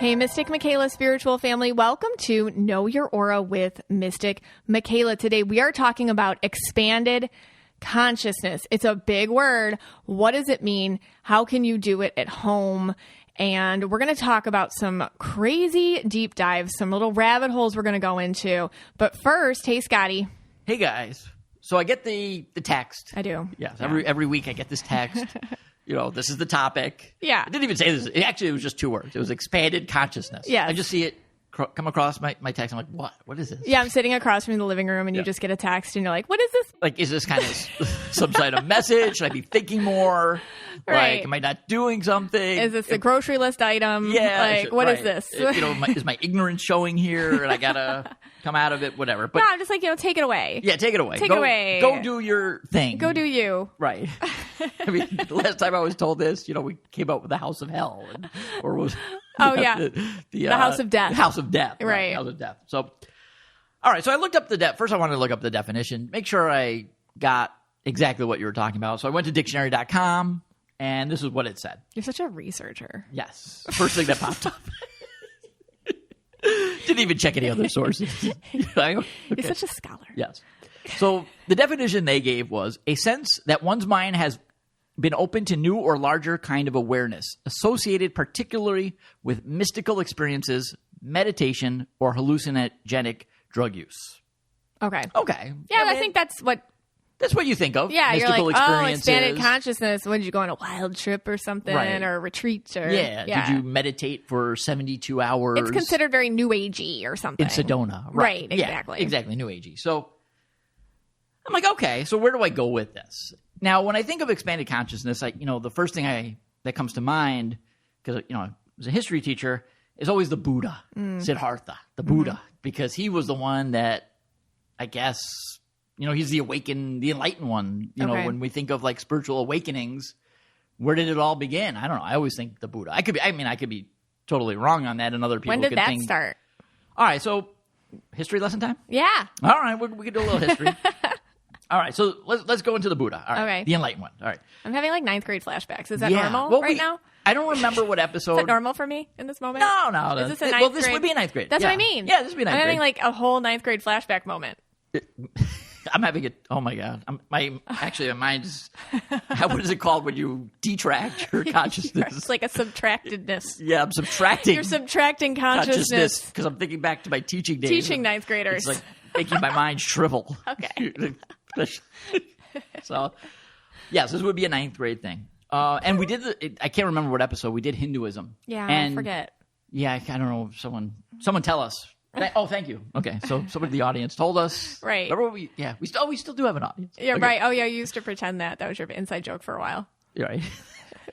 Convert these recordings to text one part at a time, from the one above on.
Hey, Mystic Michaela spiritual family. Welcome to Know Your Aura with Mystic Michaela. Today we are talking about expanded consciousness. It's a big word. What does it mean? How can you do it at home? And we're going to talk about some crazy deep dives, some little rabbit holes we're going to go into. But first, hey, Scotty. Hey, guys. So I get the text. I do. Yes. Yeah. Every week I get this text. This is the topic. Yeah. I didn't even say this. It was just two words. It was expanded consciousness. Yeah. I just see it come across my text. I'm like, what? What is this? Yeah, I'm sitting across from the living room and you just get a text and you're like, what is this? Like, is this kind of some sort of message? Should I be thinking more? Right. Like, am I not doing something? Is this a grocery list item? Yeah. Like, what is this? Is my ignorance showing here and I got to come out of it? Whatever. But no, I'm just like, take it away. Yeah, take it away. Take it away. Go do your thing. Go do you. Right. I mean, the last time I was told this, we came up with the House of Hell. The House of Death. The House of Death. Right. House of Death. So, all right. So I looked up first I wanted to look up the definition, make sure I got exactly what you were talking about. So I went to dictionary.com, and this is what it said. You're such a researcher. Yes. First thing that popped up. Didn't even check any other sources. Okay. You're such a scholar. Yes. So the definition they gave was a sense that one's mind has been open to new or larger kind of awareness, associated particularly with mystical experiences, meditation, or hallucinogenic drug use. Okay. Okay. Yeah, I think that's what you think of. Yeah, mystical you're like, experiences. expanded consciousness. When did you go on a wild trip or something, right. or a retreat? Or, yeah. Did you meditate for 72 hours? It's considered very new agey or something. In Sedona. Right, exactly. Yeah, exactly, new agey. So I'm like, okay, so where do I go with this? Now, when I think of expanded consciousness, the first thing that comes to mind, because as a history teacher, is always the Buddha, Siddhartha, the Buddha, because he was the one that, I guess, he's the enlightened one. When we think of like spiritual awakenings, where did it all begin? I don't know. I always think the Buddha. I could be totally wrong on that, and other people. When did could that think, start? All right, so history lesson time. Yeah. All right, we can do a little history. All right, so let's go into the Buddha. All right, okay. The enlightened one. All right. I'm having like 9th grade flashbacks. Is that normal now? I don't remember what episode. Is that normal for me in this moment? No. Is this a 9th grade? This would be a 9th grade. That's what I mean. Yeah, this would be 9th grade. I'm having like a whole 9th grade flashback moment. I'm having it. Oh my God! My mind is. What is it called when you detract your consciousness? It's like a subtractedness. Yeah, I'm subtracting. You're subtracting consciousness because I'm thinking back to my teaching days. Teaching 9th graders. It's like making my mind shrivel. Okay. So, yes, this would be a 9th grade thing. And we did. I can't remember what episode we did. Hinduism. Yeah, and I forget. Yeah, I don't know. Someone tell us. Thank you. Okay, so somebody in the audience told us. Right. Remember we still do have an audience. Yeah, okay. Right. Oh, yeah, you used to pretend that was your inside joke for a while. You're right.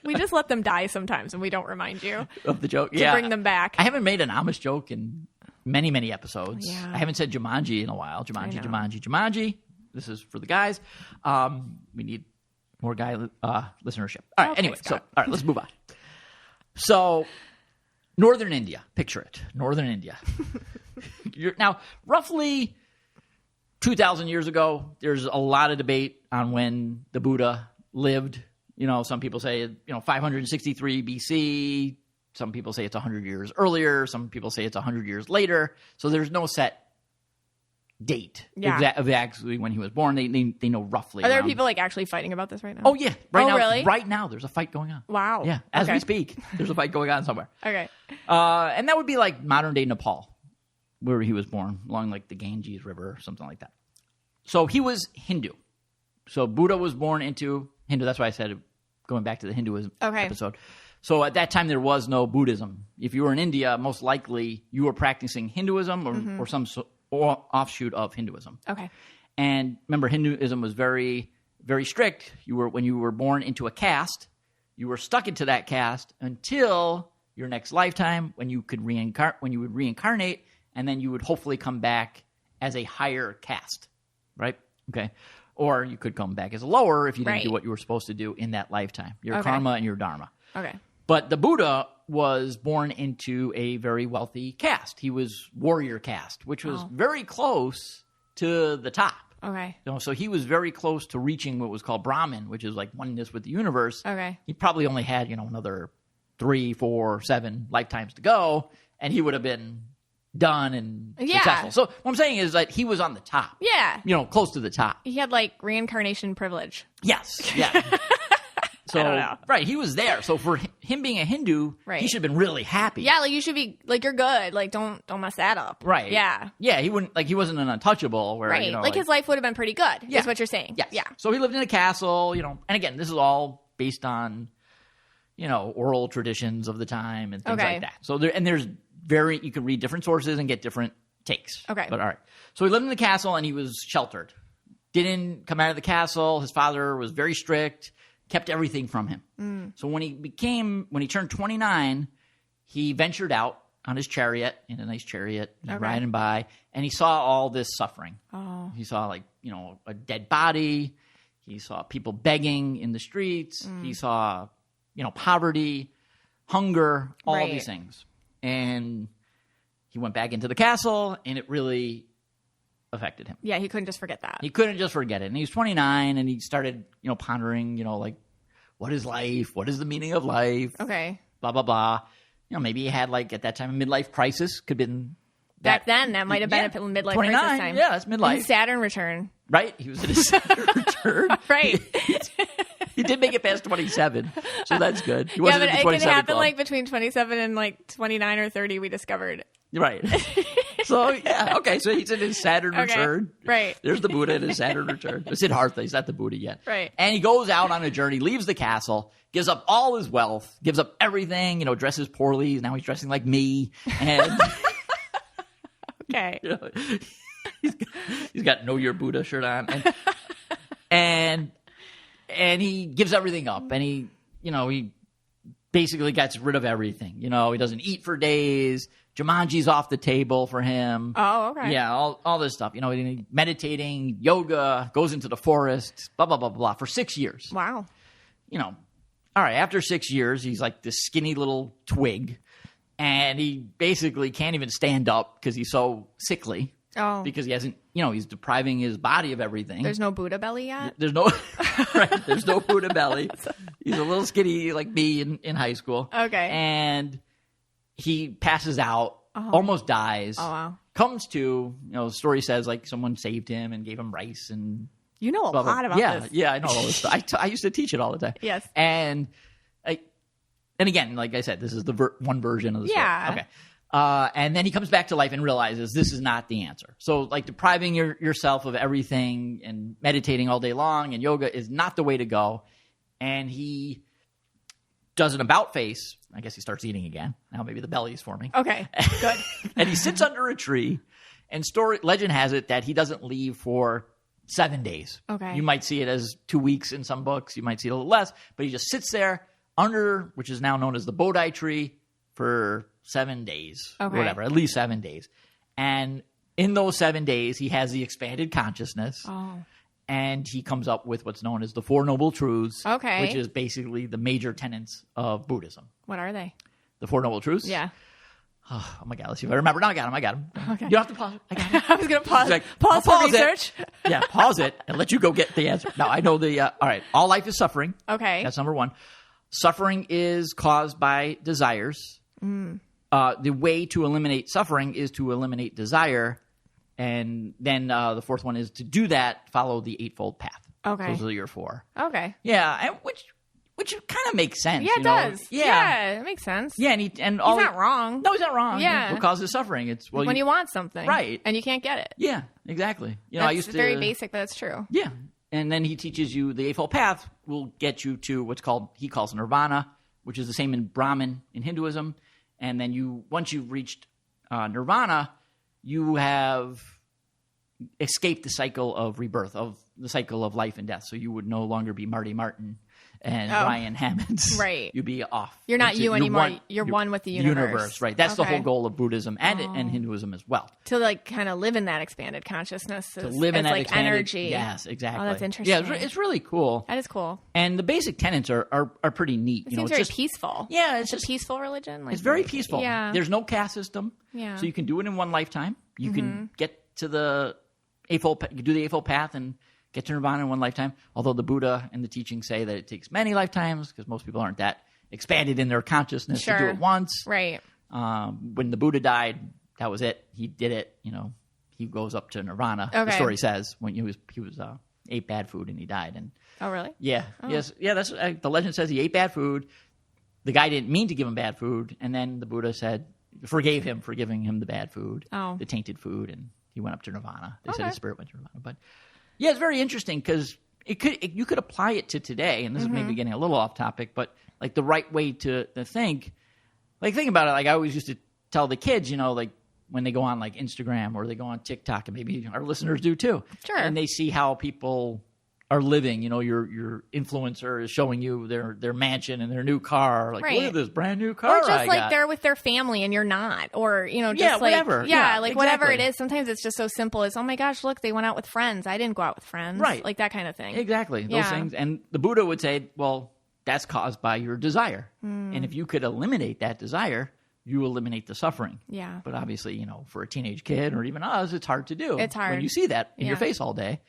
We just let them die sometimes, and we don't remind you of the joke. To bring them back. I haven't made an Amish joke in many, many episodes. Yeah. I haven't said Jumanji in a while. Jumanji. This is for the guys. We need more guy listenership. All right. Okay, anyway, Scott. all right, let's move on. So, Northern India. Picture it. Northern India. Now, roughly 2,000 years ago, there's a lot of debate on when the Buddha lived. Some people say, 563 BC. Some people say it's 100 years earlier. Some people say it's 100 years later. So there's no set date of actually when he was born. They know roughly. Are there people like actually fighting about this right now? Oh, yeah. Really? Right now, there's a fight going on. Wow. Yeah. As we speak, there's a fight going on somewhere. Okay. And that would be like modern day Nepal, where he was born, along like the Ganges River or something like that. So he was Hindu. So Buddha was born into Hindu. That's why I said, going back to the Hinduism episode. So at that time, there was no Buddhism. If you were in India, most likely you were practicing Hinduism or some offshoot of Hinduism. Okay. And remember, Hinduism was very, very strict. When you were born into a caste, you were stuck into that caste until your next lifetime, when you would reincarnate, and then you would hopefully come back as a higher caste, right? Okay. Or you could come back as a lower if you didn't do what you were supposed to do in that lifetime, your karma and your dharma. Okay. But the Buddha was born into a very wealthy caste. He was warrior caste, which was very close to the top. Okay. So he was very close to reaching what was called Brahman, which is like oneness with the universe. Okay. He probably only had, another 3, 4, 7 lifetimes to go, and he would have been done and successful. So what I'm saying is that he was on the top. Yeah. Close to the top. He had like reincarnation privilege. Yes. Yeah. So, I don't know. Right, he was there. So for him being a Hindu, he should have been really happy. Yeah, like you should be like, you're good. Like don't mess that up. Right. Yeah. Yeah, he wasn't an untouchable where like his life would have been pretty good. Yeah. Is what you're saying. Yes. Yeah. So he lived in a castle, and again, this is all based on oral traditions of the time and things like that. So there's you can read different sources and get different takes. Okay. But all right. So he lived in the castle and he was sheltered. Didn't come out of the castle. His father was very strict, kept everything from him. So when he turned 29, he ventured out on his chariot, in a nice chariot, riding by, and he saw all this suffering. Oh. He saw a dead body. He saw people begging in the streets. He saw, poverty, hunger, all these things. And he went back into the castle, and it really affected him. Yeah, he couldn't just forget that. He couldn't just forget it. And he was 29, and he started, pondering, like, what is life? What is the meaning of life? Okay. Blah, blah, blah. Maybe he had, like, at that time, a midlife crisis. Could have been back then, that might have been a midlife 29, crisis time. Yeah, that's midlife. And Saturn return. Right. He was in his Saturn return. Right. He did make it past 27, so that's good. He Yeah, but in the it can happen club. like between 27 and like 29 or 30, we discovered. Right. So, yeah, okay, so he's in his Saturn return. Right. There's the Buddha in his Saturn return. It's Siddhartha, he's not the Buddha yet. Right. And he goes out on a journey, leaves the castle, gives up all his wealth, gives up everything, dresses poorly. Now he's dressing like me. And okay. He's got Know Your Buddha shirt on. And he gives everything up. And he basically gets rid of everything. He doesn't eat for days. Jumanji's off the table for him. Oh, okay. Yeah, all this stuff. Meditating, yoga, goes into the forest, blah, blah, blah, blah, for 6 years. Wow. All right, after 6 years, he's like this skinny little twig. And he basically can't even stand up because he's so sickly. Oh. Because he hasn't, he's depriving his body of everything. There's no Buddha belly yet? There's no there's no Buddha belly. He's a little skinny like me in high school. Okay. And he passes out, almost dies. Oh, wow. Comes to, the story says like someone saved him and gave him rice and you know a lot about this. Yeah, I know all this stuff. I used to teach it all the time. Yes. And again, like I said, this is the one version of the story. Yeah. Okay. And then he comes back to life and realizes this is not the answer. So like depriving yourself of everything and meditating all day long and yoga is not the way to go. And he does an about face. I guess he starts eating again. Now maybe the belly is forming. Okay, good. And he sits under a tree. And legend has it that he doesn't leave for 7 days. Okay. You might see it as 2 weeks in some books. You might see it a little less. But he just sits there under, which is now known as the Bodhi tree, for 7 days. Okay. Or whatever, at least 7 days. And in those 7 days, he has the expanded consciousness. Oh. And he comes up with what's known as the Four Noble Truths. Okay. Which is basically the major tenets of Buddhism. What are they? The Four Noble Truths? Yeah. Oh my God, let's see if I remember. No, I got him. Okay. You don't have to pause it. I got it. I was going to pause. Like, pause for pause research. Yeah, pause it and let you go get the answer. Now, I know all right, all life is suffering. Okay. That's number one. Suffering is caused by desires. The way to eliminate suffering is to eliminate desire. And then the fourth one is to do that, follow the Eightfold Path. Okay. Those are your four. Okay. Yeah, and which kind of makes sense. Yeah, it does. Yeah, it makes sense. Yeah, and he's not wrong. No, he's not wrong. Yeah. What causes suffering? It's when you want something. Right. And you can't get it. Yeah, exactly. That's I used to very basic, but it's true. Yeah. And then he teaches you the Eightfold Path will get you to what's he calls nirvana, which is the same in Brahmin in Hinduism. And then once you've reached nirvana, you have escaped the cycle of rebirth, of the cycle of life and death. So you would no longer be Marty Martin and Ryan Hammonds. Right. You'd be off. You're not you anymore. You're one with the universe. Right. That's the whole goal of Buddhism and Hinduism as well. To like kind of live in that expanded consciousness. To live in that like expanded energy. Yes, exactly. Oh, that's interesting. Yeah, it's really cool. That is cool. And the basic tenets are pretty neat. It seems very peaceful. Yeah, it's a peaceful religion. It's very peaceful. Yeah. There's no caste system. Yeah. So you can do it in one lifetime. You can get to the Eightfold, do the Eightfold Path and get to nirvana in one lifetime. Although the Buddha and the teachings say that it takes many lifetimes because most people aren't that expanded in their consciousness Sure. to do it once. Right. When the Buddha died, that was it. He did it. He goes up to nirvana. Okay. The story says when he was ate bad food and he died. And Oh, really? yeah, yes, yeah. That's the legend says he ate bad food. The guy didn't mean to give him bad food, and then the Buddha forgave him for giving him the bad food, the tainted food, and he went up to nirvana. They said his spirit went to nirvana. But yeah, it's very interesting because you could apply it to today, and this is maybe getting a little off topic, but like the right way to think. Like think about it. Like I always used to tell the kids, like when they go on like Instagram or they go on TikTok, and maybe our listeners do too. Sure. And they see how people are living. Your influencer is showing you their mansion and their new car. Like, look at this brand new car. Or just I like got. they're with their family and you're not. Or, just Yeah, like whatever. Yeah, like whatever exactly. it is. Sometimes it's just so simple as, oh my gosh, look, they went out with friends. I didn't go out with friends. Right. Like that kind of thing. Exactly. Those Yeah. things. And the Buddha would say, well, that's caused by your desire. And if you could eliminate that desire, you eliminate the suffering. Yeah. But obviously, for a teenage kid or even us, it's hard to do. It's hard. when you see that in your Yeah. face all day.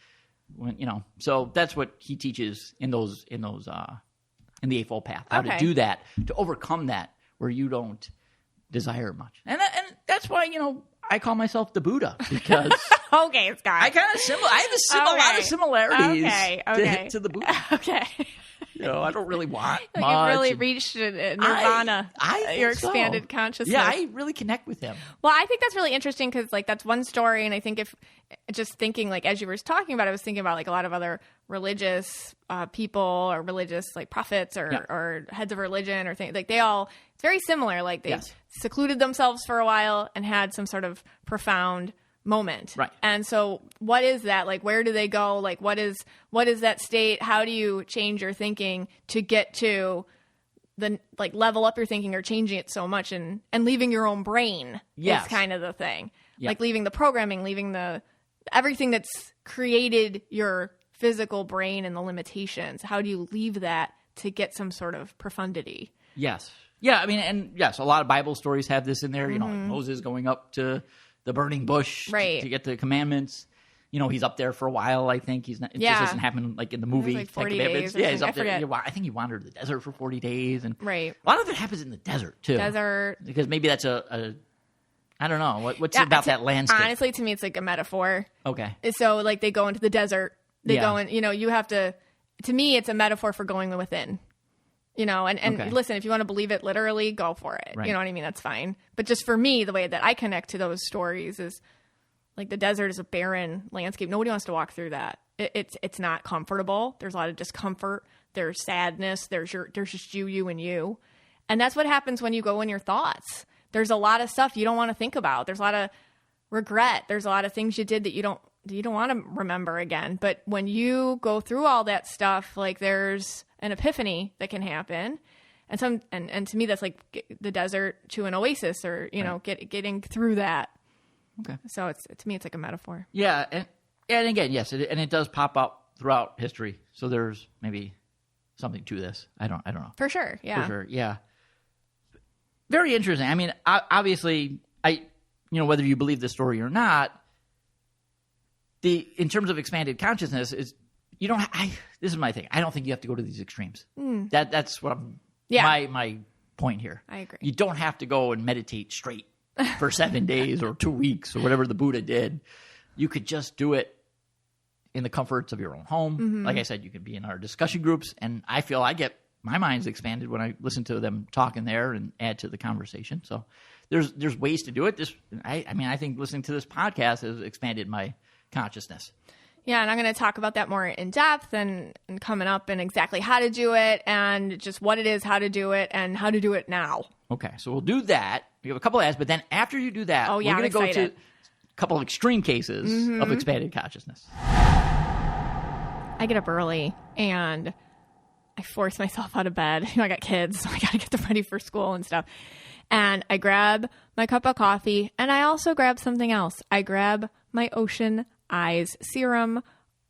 So that's what he teaches in the Eightfold Path. How to do that, to overcome that, where you don't desire much. And that's why I call myself the Buddha, because Okay, Scott. I have a lot of similarities Okay. to the Buddha. Okay. I don't really want much. You've really reached nirvana, I think your so. expanded consciousness. Yeah, I really connect with him. Well, I think that's really interesting because, that's one story, and I think if just thinking, as you were talking about, I was thinking about, a lot of other religious people or religious, prophets or heads of religion or things. They all, it's very similar. They secluded themselves for a while and had some sort of profound moment. Right. And so what is that? Where do they go? What is that state? How do you change your thinking to get to the level up your thinking or changing it so much and leaving your own brain is kind of the thing. Yeah. Leaving the programming, leaving everything that's created your physical brain and the limitations. How do you leave that to get some sort of profundity? Yes. Yeah, I mean, and yes, a lot of Bible stories have this in there. Moses going up to the burning bush to get the commandments. He's up there for a while. I think he's not. It just doesn't happen in the movie. 40 days. Yeah, he's up there. I think he wandered the desert for 40 days, and right. a lot of it happens in the desert too. Because maybe that's I don't know what's about that landscape. Honestly, to me, it's like a metaphor. Okay. So they go into the desert. They go in. You have to. To me, it's a metaphor for going within. And listen, if you want to believe it literally, go for it. Right. You know what I mean? That's fine. But just for me, the way that I connect to those stories is the desert is a barren landscape. Nobody wants to walk through that. It's not comfortable. There's a lot of discomfort. There's sadness. There's just you and you. And that's what happens when you go in your thoughts. There's a lot of stuff you don't want to think about. There's a lot of regret. There's a lot of things you did that you don't want to remember again. But when you go through all that stuff, there's an epiphany that can happen. And to me, that's the desert to an oasis, or, getting through that. Okay. So to me, it's like a metaphor. Yeah. And again, yes, it does pop up throughout history. So there's maybe something to this. I don't know. For sure. Yeah. For sure. Yeah. Very interesting. I mean, obviously, whether you believe this story or not, in terms of expanded consciousness, is this is my thing. I don't think you have to go to these extremes. That's what my point here. I agree. You don't have to go and meditate straight for 7 days or 2 weeks or whatever the Buddha did. You could just do it in the comforts of your own home. Mm-hmm. Like I said, you could be in our discussion groups, and I feel I get my mind's expanded when I listen to them talking there and add to the conversation. So there's ways to do it. I think listening to this podcast has expanded my consciousness. Yeah, and I'm going to talk about that more in depth and coming up, and exactly how to do it and just what it is, how to do it, and how to do it now. Okay, so we'll do that. We have a couple of ads, but then after you do that, we're going to go to a couple of extreme cases of expanded consciousness. I get up early and I force myself out of bed. I got kids, so I got to get them ready for school and stuff. And I grab my cup of coffee, and I also grab something else. I grab my Ocean Eyes serum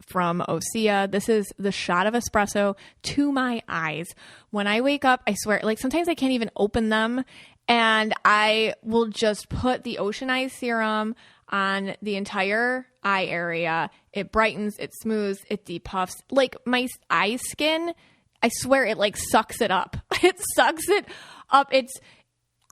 from Osea. This is the shot of espresso to my eyes. When I wake up, I swear, sometimes I can't even open them, and I will just put the Ocean Eyes serum on the entire eye area. It brightens, it smooths, it depuffs. My eye skin, I swear it sucks it up. It sucks it up.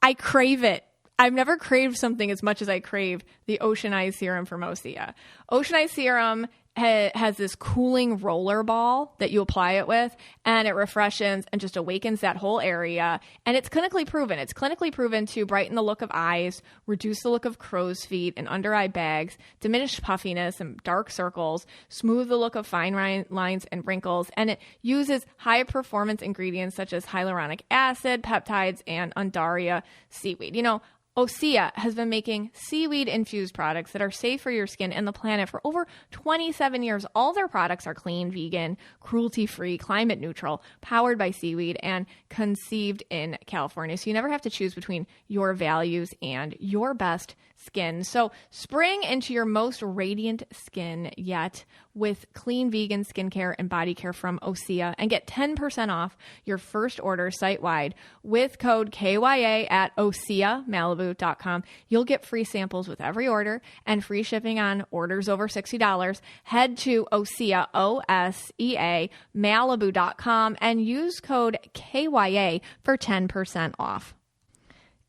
I crave it. I've never craved something as much as I crave the Ocean Eyes Serum from Osea. Ocean Eyes Serum has this cooling roller ball that you apply it with, and it refreshes and just awakens that whole area. And it's clinically proven. It's clinically proven to brighten the look of eyes, reduce the look of crow's feet and under eye bags, diminish puffiness and dark circles, smooth the look of fine lines and wrinkles. And it uses high performance ingredients such as hyaluronic acid, peptides, and Undaria seaweed. You know, Osea has been making seaweed-infused products that are safe for your skin and the planet for over 27 years. All their products are clean, vegan, cruelty-free, climate-neutral, powered by seaweed, and conceived in California. So you never have to choose between your values and your best skin. So spring into your most radiant skin yet with clean vegan skincare and body care from Osea, and get 10% off your first order site-wide with code KYA at OseaMalibu.com. You'll get free samples with every order and free shipping on orders over $60. Head to Osea, OSEA, Malibu.com and use code KYA for 10% off.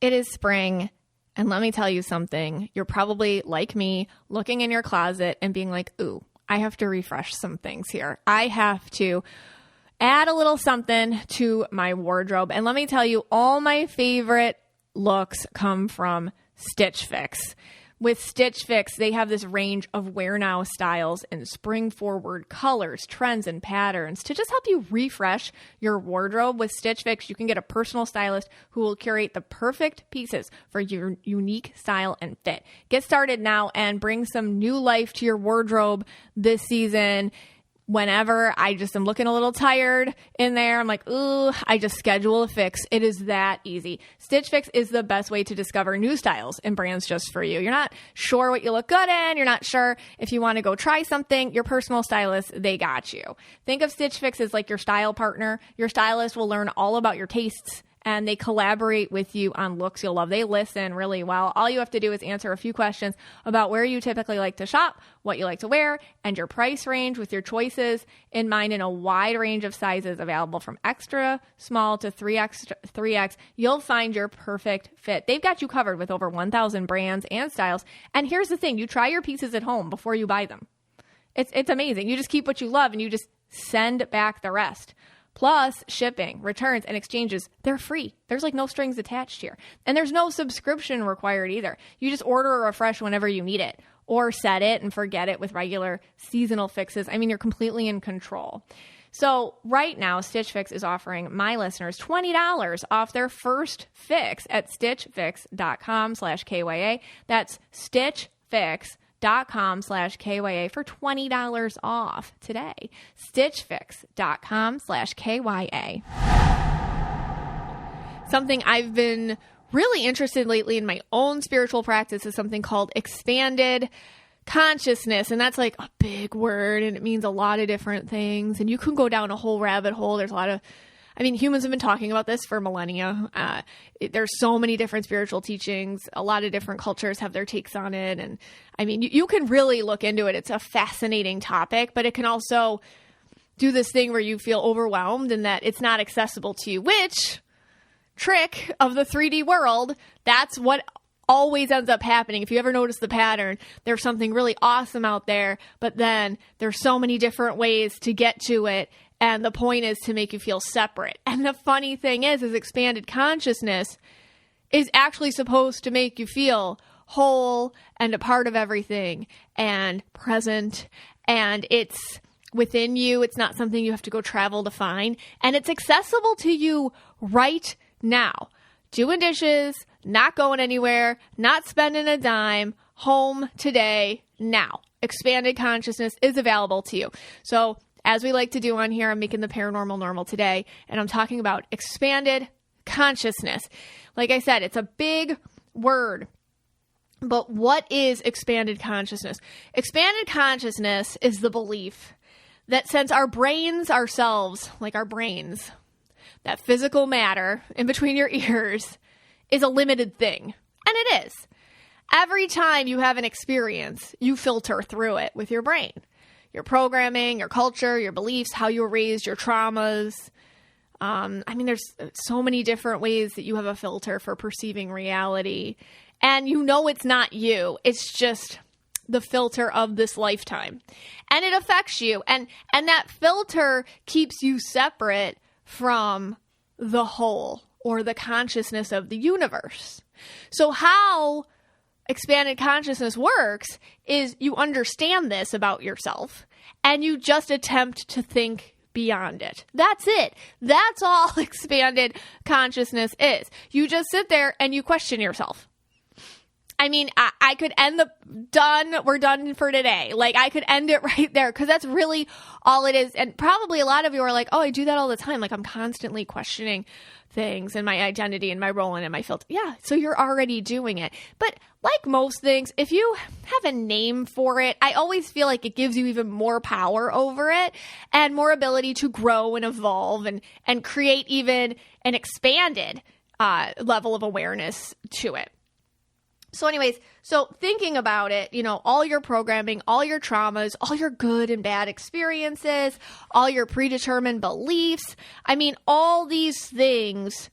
It is spring. And let me tell you something. You're probably, like me, looking in your closet and being like, ooh, I have to refresh some things here. I have to add a little something to my wardrobe. And let me tell you, all my favorite looks come from Stitch Fix. With Stitch Fix, they have this range of wear now styles and spring forward colors, trends, and patterns to just help you refresh your wardrobe. With Stitch Fix, you can get a personal stylist who will curate the perfect pieces for your unique style and fit. Get started now and bring some new life to your wardrobe this season. Whenever I just am looking a little tired in there, I'm like, ooh, I just schedule a fix. It is that easy. Stitch Fix is the best way to discover new styles and brands just for you. You're not sure what you look good in. You're not sure if you want to go try something. Your personal stylist, they got you. Think of Stitch Fix as like your style partner. Your stylist will learn all about your tastes, and they collaborate with you on looks you'll love. They listen really well. All you have to do is answer a few questions about where you typically like to shop, what you like to wear, and your price range, with your choices in mind in a wide range of sizes available from extra small to 3X. You'll find your perfect fit. They've got you covered with over 1,000 brands and styles. And here's the thing. You try your pieces at home before you buy them. It's amazing. You just keep what you love and you just send back the rest. Plus, shipping, returns, and exchanges, they're free. There's like no strings attached here. And there's no subscription required either. You just order or refresh whenever you need it, or set it and forget it with regular seasonal fixes. I mean, you're completely in control. So right now, Stitch Fix is offering my listeners $20 off their first fix at stitchfix.com/KYA. That's stitchfix.com/KYA for $20 off today. stitchfix.com/KYA. Something I've been really interested lately in my own spiritual practice is something called expanded consciousness. And that's like a big word, and it means a lot of different things. And you can go down a whole rabbit hole. There's a lot of, humans have been talking about this for millennia. There's so many different spiritual teachings. A lot of different cultures have their takes on it. And you can really look into it. It's a fascinating topic, but it can also do this thing where you feel overwhelmed and that it's not accessible to you, which trick of the 3D world, that's what always ends up happening. If you ever notice the pattern, there's something really awesome out there, but then there's so many different ways to get to it. And the point is to make you feel separate. And the funny thing is expanded consciousness is actually supposed to make you feel whole and a part of everything and present. And it's within you. It's not something you have to go travel to find. And it's accessible to you right now. Doing dishes, not going anywhere, not spending a dime, home today, now. Expanded consciousness is available to you. So as we like to do on here, I'm making the paranormal normal today, and I'm talking about expanded consciousness. Like I said, it's a big word, but what is expanded consciousness? Expanded consciousness is the belief that since our brains ourselves, like our brains, that physical matter in between your ears is a limited thing. And it is. Every time you have an experience, you filter through it with your brain. Your programming, your culture, your beliefs, how you were raised, your traumas, I mean, there's so many different ways that you have a filter for perceiving reality. And you know it's not you. It's just the filter of this lifetime. And it affects you. And that filter keeps you separate from the whole or the consciousness of the universe. So how expanded consciousness works is you understand this about yourself and you just attempt to think beyond it. That's it. That's all expanded consciousness is. You just sit there and you question yourself. I mean, I could end we're done for today. Like, I could end it right there because that's really all it is. And probably a lot of you are like, oh, I do that all the time. Like, I'm constantly questioning things and my identity and my role and my filter. Yeah, so you're already doing it. But like most things, if you have a name for it, I always feel like it gives you even more power over it and more ability to grow and evolve and create even an expanded level of awareness to it. So anyways, so thinking about it, all your programming, all your traumas, all your good and bad experiences, all your predetermined beliefs, I mean, all these things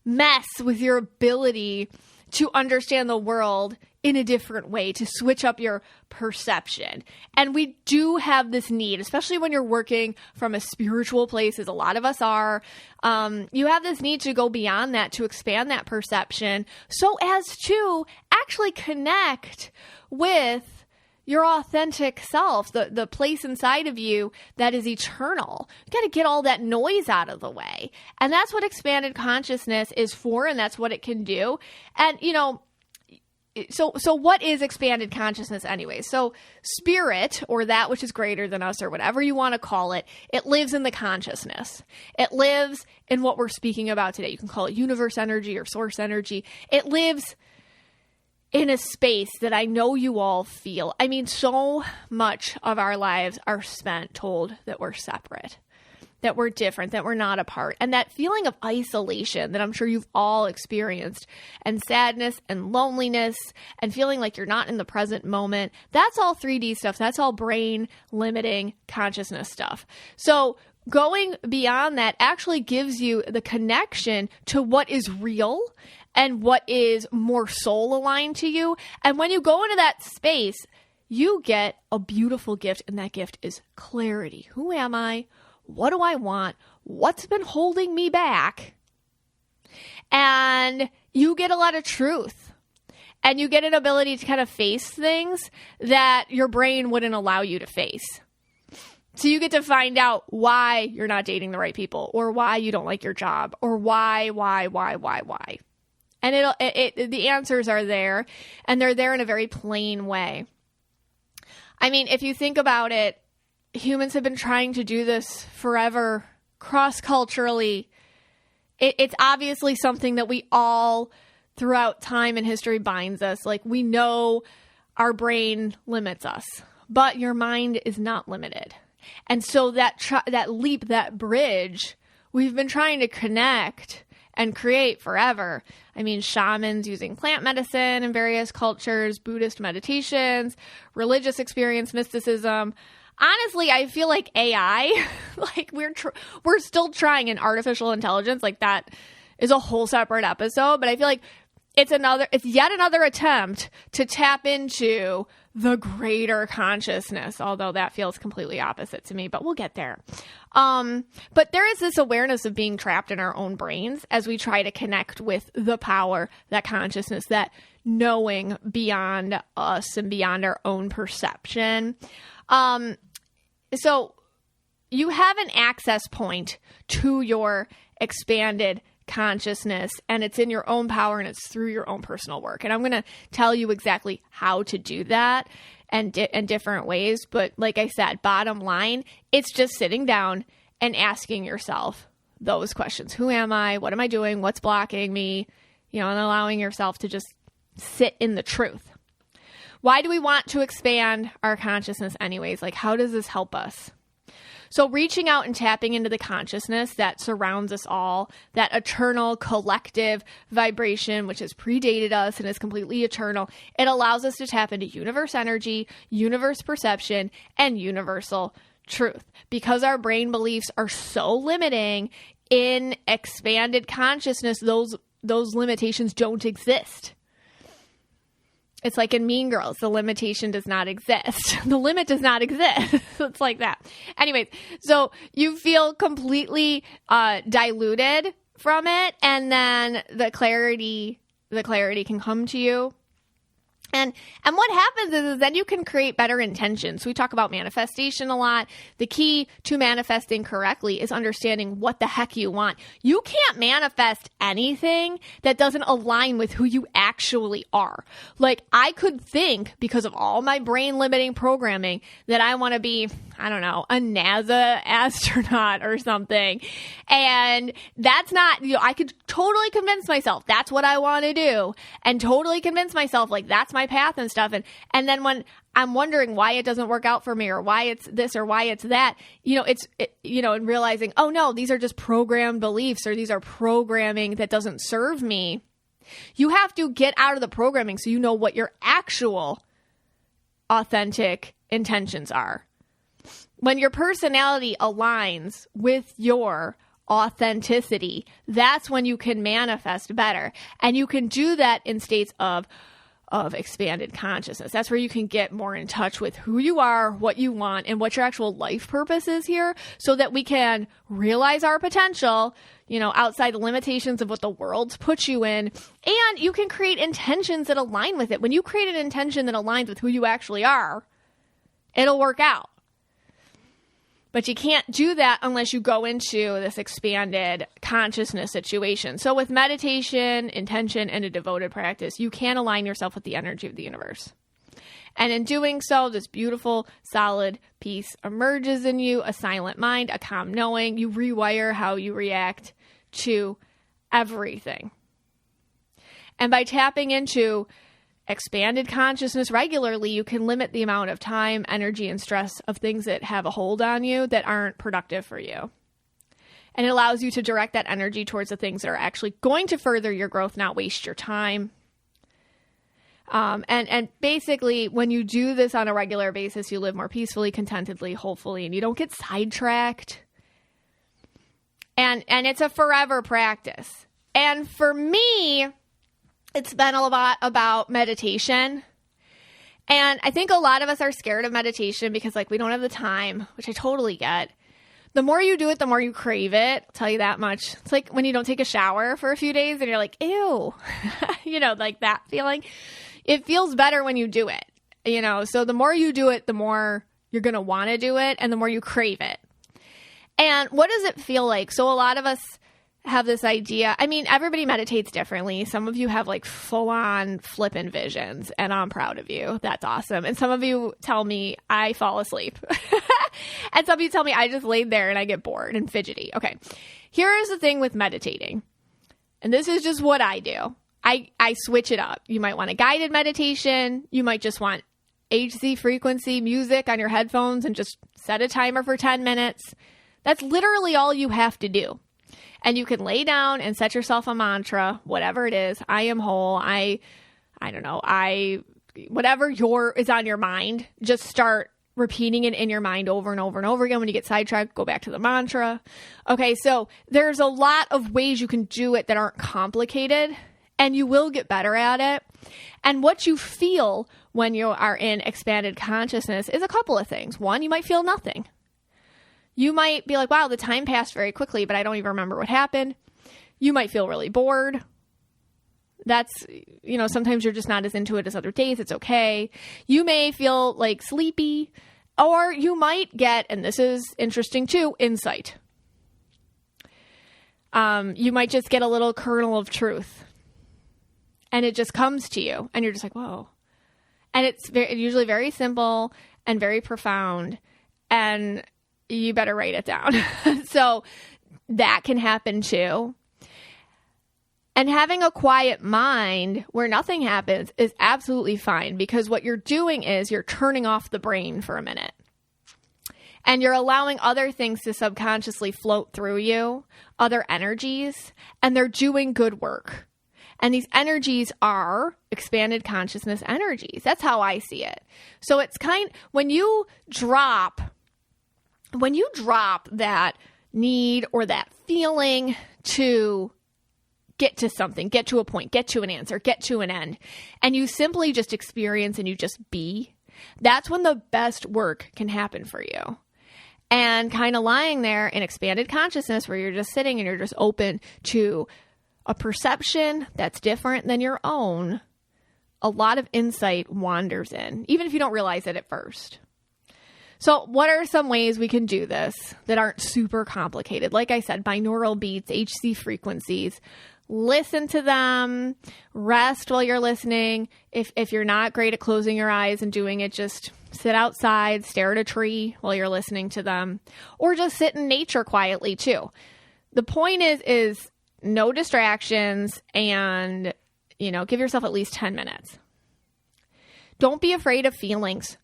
mess with your ability to understand the world in a different way, to switch up your perception. And we do have this need, especially when you're working from a spiritual place, as a lot of us are. You have this need to go beyond that, to expand that perception so as to actually connect with your authentic self, the place inside of you that is eternal. You got to get all that noise out of the way. And that's what expanded consciousness is for, and that's what it can do. And, so what is expanded consciousness anyway? So spirit, or that which is greater than us, or whatever you want to call it, it lives in the consciousness. It lives in what we're speaking about today. You can call it universe energy or source energy. It lives in a space that I know you all feel. I mean, so much of our lives are spent told that we're separate, that we're different, that we're not a part. And that feeling of isolation that I'm sure you've all experienced, and sadness and loneliness and feeling like you're not in the present moment, that's all 3D stuff. That's all brain limiting consciousness stuff. So going beyond that actually gives you the connection to what is real and what is more soul aligned to you. And when you go into that space, you get a beautiful gift, and that gift is clarity. Who am I? What do I want? What's been holding me back? And you get a lot of truth. And you get an ability to kind of face things that your brain wouldn't allow you to face. So you get to find out why you're not dating the right people, or why you don't like your job, or why. And the answers are there, and they're there in a very plain way. I mean, if you think about it, humans have been trying to do this forever, cross-culturally. It's obviously something that we all, throughout time and history, binds us. Like, we know our brain limits us, but your mind is not limited. And so that leap, that bridge, we've been trying to connect and create forever. I mean, shamans using plant medicine in various cultures, Buddhist meditations, religious experience, mysticism. Honestly, I feel like AI, like we're still trying, in artificial intelligence, like that is a whole separate episode, but I feel like it's yet another attempt to tap into the greater consciousness, although that feels completely opposite to me, but we'll get there. But there is this awareness of being trapped in our own brains as we try to connect with the power, that consciousness, that knowing beyond us and beyond our own perception. So you have an access point to your expanded consciousness, and it's in your own power, and it's through your own personal work. And I'm going to tell you exactly how to do that and different ways. But like I said, bottom line, it's just sitting down and asking yourself those questions. Who am I? What am I doing? What's blocking me? And allowing yourself to just sit in the truth. Why do we want to expand our consciousness anyways? Like, how does this help us? So reaching out and tapping into the consciousness that surrounds us all, that eternal collective vibration, which has predated us and is completely eternal, it allows us to tap into universe energy, universe perception, and universal truth. Because our brain beliefs are so limiting, in expanded consciousness, those limitations don't exist. It's like in Mean Girls, the limitation does not exist. The limit does not exist. It's like that. Anyways, so you feel completely diluted from it, and then the clarity can come to you. And what happens is then you can create better intentions. We talk about manifestation a lot. The key to manifesting correctly is understanding what the heck you want. You can't manifest anything that doesn't align with who you actually are. Like, I could think, because of all my brain limiting programming, that I want to be, I don't know, a NASA astronaut or something. And that's not, I could totally convince myself that's what I want to do, and totally convince myself like that's my path and stuff. And then when I'm wondering why it doesn't work out for me, or why it's this or why it's that, and realizing, oh no, these are just programmed beliefs, or these are programming that doesn't serve me. You have to get out of the programming so you know what your actual authentic intentions are. When your personality aligns with your authenticity, that's when you can manifest better. And you can do that in states of expanded consciousness. That's where you can get more in touch with who you are, what you want, and what your actual life purpose is here, so that we can realize our potential, outside the limitations of what the world's put you in. And you can create intentions that align with it. When you create an intention that aligns with who you actually are, it'll work out. But you can't do that unless you go into this expanded consciousness situation. So with meditation, intention, and a devoted practice, you can align yourself with the energy of the universe. And in doing so, this beautiful, solid peace emerges in you, a silent mind, a calm knowing. You rewire how you react to everything. And by tapping into expanded consciousness regularly, you can limit the amount of time, energy, and stress of things that have a hold on you that aren't productive for you. And it allows you to direct that energy towards the things that are actually going to further your growth, not waste your time. And basically, when you do this on a regular basis, you live more peacefully, contentedly, hopefully, and you don't get sidetracked. And it's a forever practice. And for me, it's been a lot about meditation. And I think a lot of us are scared of meditation because, we don't have the time, which I totally get. The more you do it, the more you crave it. I'll tell you that much. It's like when you don't take a shower for a few days and you're like, ew, like that feeling. It feels better when you do it, So the more you do it, the more you're going to want to do it, and the more you crave it. And what does it feel like? So a lot of us have this idea. I mean, everybody meditates differently. Some of you have full-on flippin' visions, and I'm proud of you. That's awesome. And some of you tell me I fall asleep. And some of you tell me I just laid there and I get bored and fidgety. Okay. Here is the thing with meditating. And this is just what I do. I switch it up. You might want a guided meditation. You might just want HZ frequency music on your headphones and just set a timer for 10 minutes. That's literally all you have to do. And you can lay down and set yourself a mantra, whatever it is. I am whole. I don't know. Whatever is on your mind, just start repeating it in your mind over and over and over again. When you get sidetracked, go back to the mantra. Okay, so there's a lot of ways you can do it that aren't complicated, and you will get better at it. And what you feel when you are in expanded consciousness is a couple of things. One, you might feel nothing. You might be like, wow, the time passed very quickly, but I don't even remember what happened. You might feel really bored. That's, sometimes you're just not as into it as other days. It's okay. You may feel sleepy, or you might get, and this is interesting too, insight. You might just get a little kernel of truth, and it just comes to you, and you're just like, whoa. And it's usually very simple and very profound, and you better write it down. So that can happen too. And having a quiet mind where nothing happens is absolutely fine, because what you're doing is you're turning off the brain for a minute. And you're allowing other things to subconsciously float through you, other energies, and they're doing good work. And these energies are expanded consciousness energies. That's how I see it. So it's when you drop that need or that feeling to get to something, get to a point, get to an answer, get to an end, and you simply just experience and you just be, that's when the best work can happen for you. And kind of lying there in expanded consciousness where you're just sitting and you're just open to a perception that's different than your own, a lot of insight wanders in, even if you don't realize it at first. So what are some ways we can do this that aren't super complicated? Like I said, binaural beats, HC frequencies, listen to them, rest while you're listening. If you're not great at closing your eyes and doing it, just sit outside, stare at a tree while you're listening to them, or just sit in nature quietly too. The point is no distractions and, give yourself at least 10 minutes. Don't be afraid of feelings.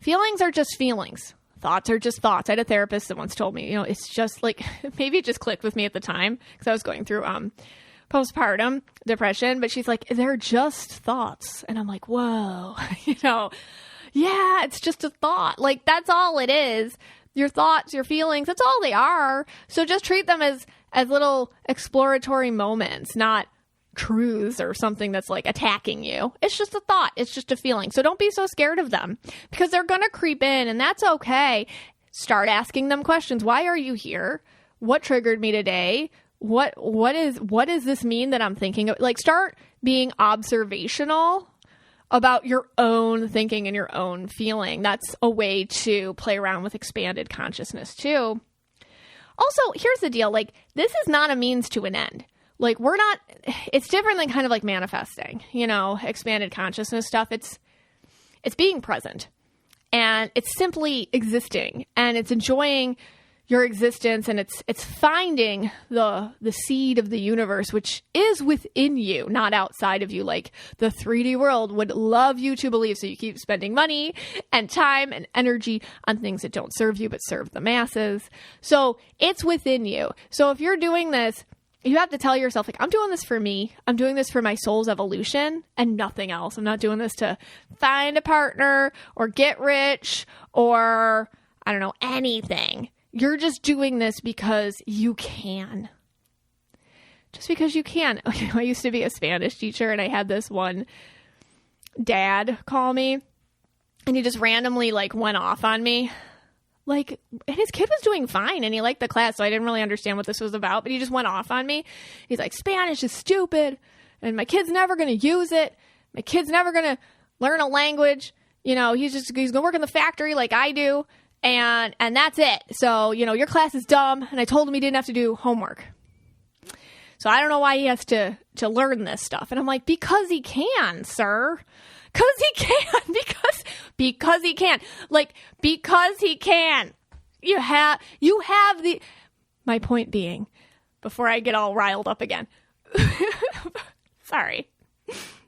Feelings are just feelings. Thoughts are just thoughts. I had a therapist that once told me, it's just like, maybe it just clicked with me at the time because I was going through postpartum depression, but she's like, they're just thoughts. And I'm like, whoa, yeah, it's just a thought. Like, that's all it is. Your thoughts, your feelings, that's all they are. So just treat them as little exploratory moments, not truths or something that's like attacking you. It's just a thought. It's just a feeling. So don't be so scared of them because they're going to creep in and that's okay. Start asking them questions. Why are you here? What triggered me today? What does this mean that I'm thinking of? Like, start being observational about your own thinking and your own feeling. That's a way to play around with expanded consciousness too. Also, here's the deal. Like, this is not a means to an end. Like, it's different than kind of like manifesting, expanded consciousness stuff. It's being present and it's simply existing and it's enjoying your existence and it's finding the seed of the universe, which is within you, not outside of you, like the 3D world would love you to believe. So you keep spending money and time and energy on things that don't serve you, but serve the masses. So it's within you. So if you're doing this, you have to tell yourself, like, I'm doing this for me. I'm doing this for my soul's evolution and nothing else. I'm not doing this to find a partner or get rich or, I don't know, anything. You're just doing this because you can. Just because you can. I used to be a Spanish teacher and I had this one dad call me and he just randomly went off on me. And his kid was doing fine and he liked the class, so I didn't really understand what this was about, but he just went off on me. He's like, Spanish is stupid and my kid's never going to use it. My kid's never going to learn a language. He's going to work in the factory like I do. And that's it. So, your class is dumb. And I told him he didn't have to do homework. So I don't know why he has to learn this stuff. And I'm like, because he can, sir. Because he can. Because he can. Because he can. You have my point being, before I get all riled up again. Sorry.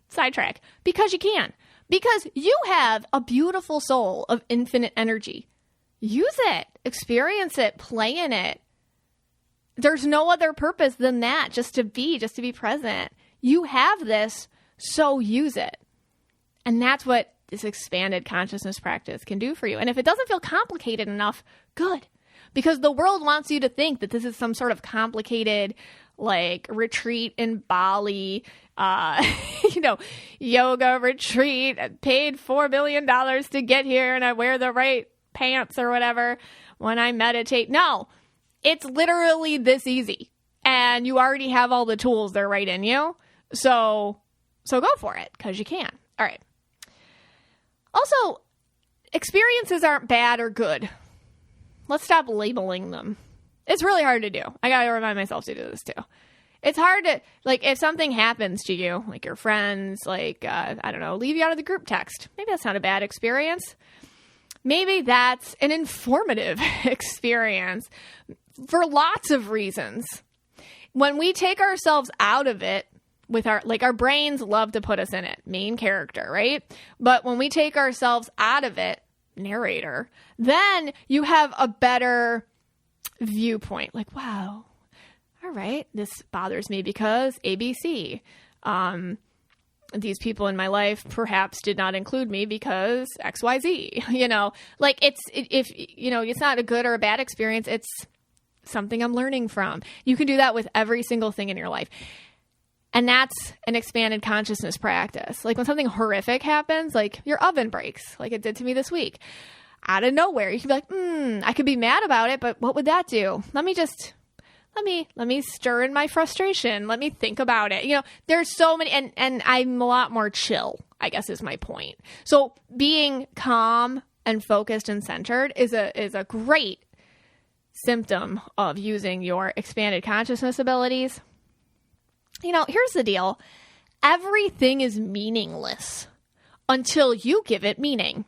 Sidetrack. Because you can. Because you have a beautiful soul of infinite energy. Use it, experience it, play in it. There's no other purpose than that, just to be present. You have this, so use it. And that's what this expanded consciousness practice can do for you. And if it doesn't feel complicated enough, good. Because the world wants you to think that this is some sort of complicated, retreat in Bali, yoga retreat, paid $4 billion to get here and I wear the right pants or whatever when I meditate. No, it's literally this easy and you already have all the tools. They're right in you. So go for it because you can. All right. Also, experiences aren't bad or good. Let's stop labeling them. It's really hard to do. I got to remind myself to do this too. It's hard to, if something happens to you, like your friends, I don't know, leave you out of the group text. Maybe that's not a bad experience. Maybe that's an informative experience for lots of reasons. When we take ourselves out of it with our brains love to put us in it, main character, right? But when we take ourselves out of it, narrator, then you have a better viewpoint. Wow, all right, this bothers me because ABC. These people in my life perhaps did not include me because XYZ, it's not a good or a bad experience. something I'm learning from. You can do that with every single thing in your life. And that's an expanded consciousness practice. Like when something horrific happens, like your oven breaks, like it did to me this week, out of nowhere, you can be like, I could be mad about it, but what would that do? Let me stir in my frustration. Let me think about it. You know, there's so many, and I'm a lot more chill, I guess is my point. So being calm and focused and centered is a great symptom of using your expanded consciousness abilities. You know, here's the deal. Everything is meaningless until you give it meaning.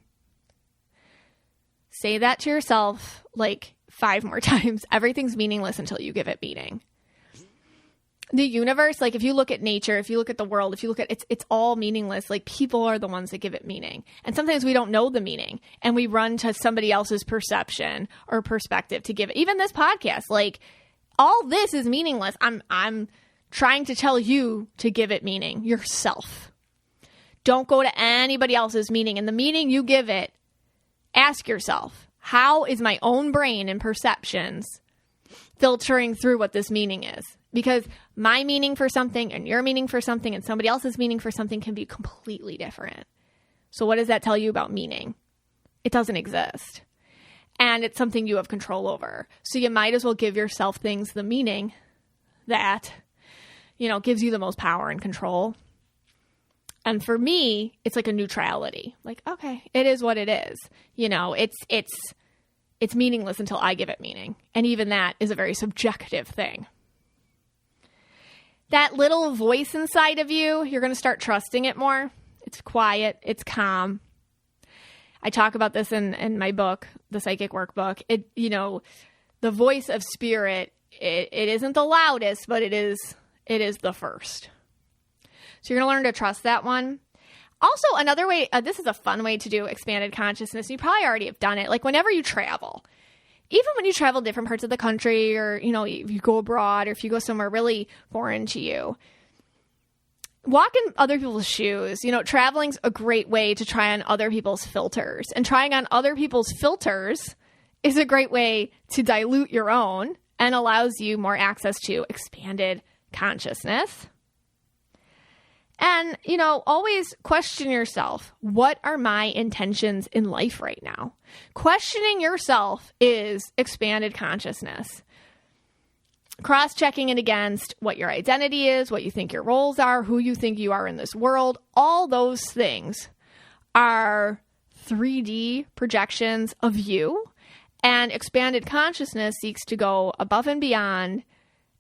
Say that to yourself like 5 more times. Everything's meaningless until you give it meaning. The universe, like if you look at nature, if you look at the world, if you look at it's all meaningless. Like people are the ones that give it meaning. And sometimes we don't know the meaning and we run to somebody else's perception or perspective to give it. Even this podcast, like all this is meaningless. I'm trying to tell you to give it meaning yourself. Don't go to anybody else's meaning. And the meaning you give it, ask yourself, how is my own brain and perceptions filtering through what this meaning is? Because my meaning for something and your meaning for something and somebody else's meaning for something can be completely different. So what does that tell you about meaning? It doesn't exist. And it's something you have control over. So you might as well give yourself things the meaning that, you know, gives you the most power and control. And for me, it's like a neutrality. Like, okay, it is what it is. You know, it's meaningless until I give it meaning. And even that is a very subjective thing. That little voice inside of you, you're going to start trusting it more. It's quiet. It's calm. I talk about this in my book, The Psychic Workbook. It, you know, the voice of spirit, it isn't the loudest, but it is the first. So you're going to learn to trust that one. Also, another way, this is a fun way to do expanded consciousness. You probably already have done it. Like whenever you travel, even when you travel different parts of the country or, you know, if you go abroad or if you go somewhere really foreign to you, walk in other people's shoes. You know, traveling's a great way to try on other people's filters. And trying on other people's filters is a great way to dilute your own and allows you more access to expanded consciousness. And, you know, always question yourself. What are my intentions in life right now? Questioning yourself is expanded consciousness. Cross-checking it against what your identity is, what you think your roles are, who you think you are in this world. All those things are 3D projections of you. And expanded consciousness seeks to go above and beyond,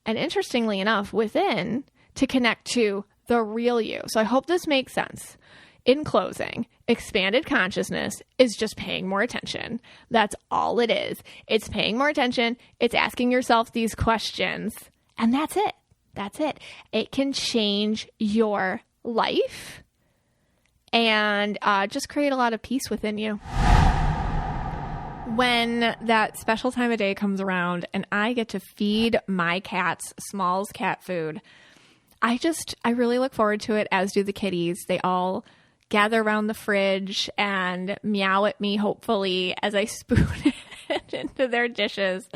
and interestingly enough, within, to connect to the real you. So I hope this makes sense. In closing, expanded consciousness is just paying more attention. That's all it is. It's paying more attention. It's asking yourself these questions. And that's it. That's it. It can change your life and just create a lot of peace within you. When that special time of day comes around and I get to feed my cats Smalls cat food, I really look forward to it, as do the kitties. They all gather around the fridge and meow at me, hopefully, as I spoon it into their dishes.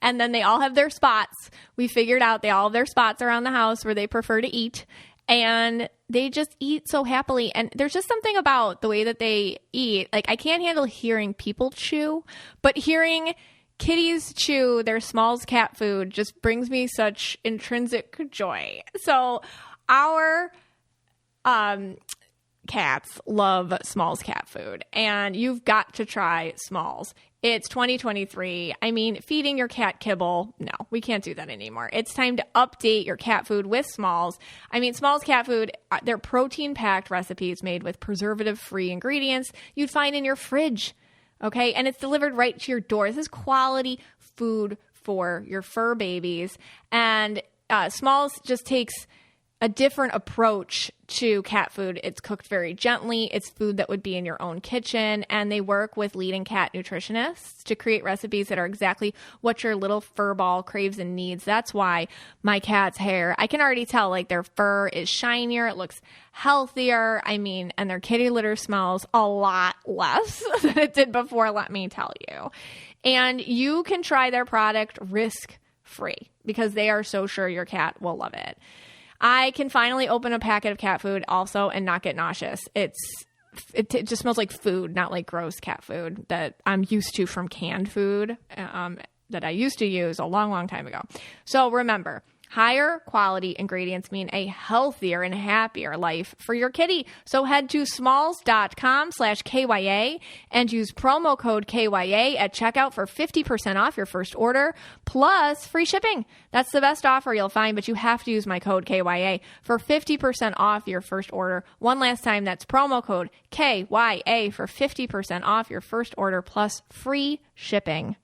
And then they all have their spots. We figured out they all have their spots around the house where they prefer to eat. And they just eat so happily. And there's just something about the way that they eat. Like, I can't handle hearing people chew, but hearing kitties chew their Smalls cat food just brings me such intrinsic joy. So our cats love Smalls cat food, and you've got to try Smalls. It's 2023. I mean, feeding your cat kibble, no, we can't do that anymore. It's time to update your cat food with Smalls. I mean, Smalls cat food, they're protein-packed recipes made with preservative-free ingredients you'd find in your fridge. Okay, and it's delivered right to your door. This is quality food for your fur babies. And Smalls just takes a different approach to cat food. It's cooked very gently. It's food that would be in your own kitchen. And they work with leading cat nutritionists to create recipes that are exactly what your little fur ball craves and needs. That's why my cat's hair, I can already tell, like, their fur is shinier. It looks healthier. I mean, and their kitty litter smells a lot less than it did before, let me tell you. And you can try their product risk-free because they are so sure your cat will love it. I can finally open a packet of cat food also and not get nauseous. It just smells like food, not like gross cat food that I'm used to from canned food that I used to use a long, long time ago. So remember, higher quality ingredients mean a healthier and happier life for your kitty. So head to smalls.com/KYA and use promo code KYA at checkout for 50% off your first order plus free shipping. That's the best offer you'll find, but you have to use my code KYA for 50% off your first order. One last time, that's promo code KYA for 50% off your first order plus free shipping.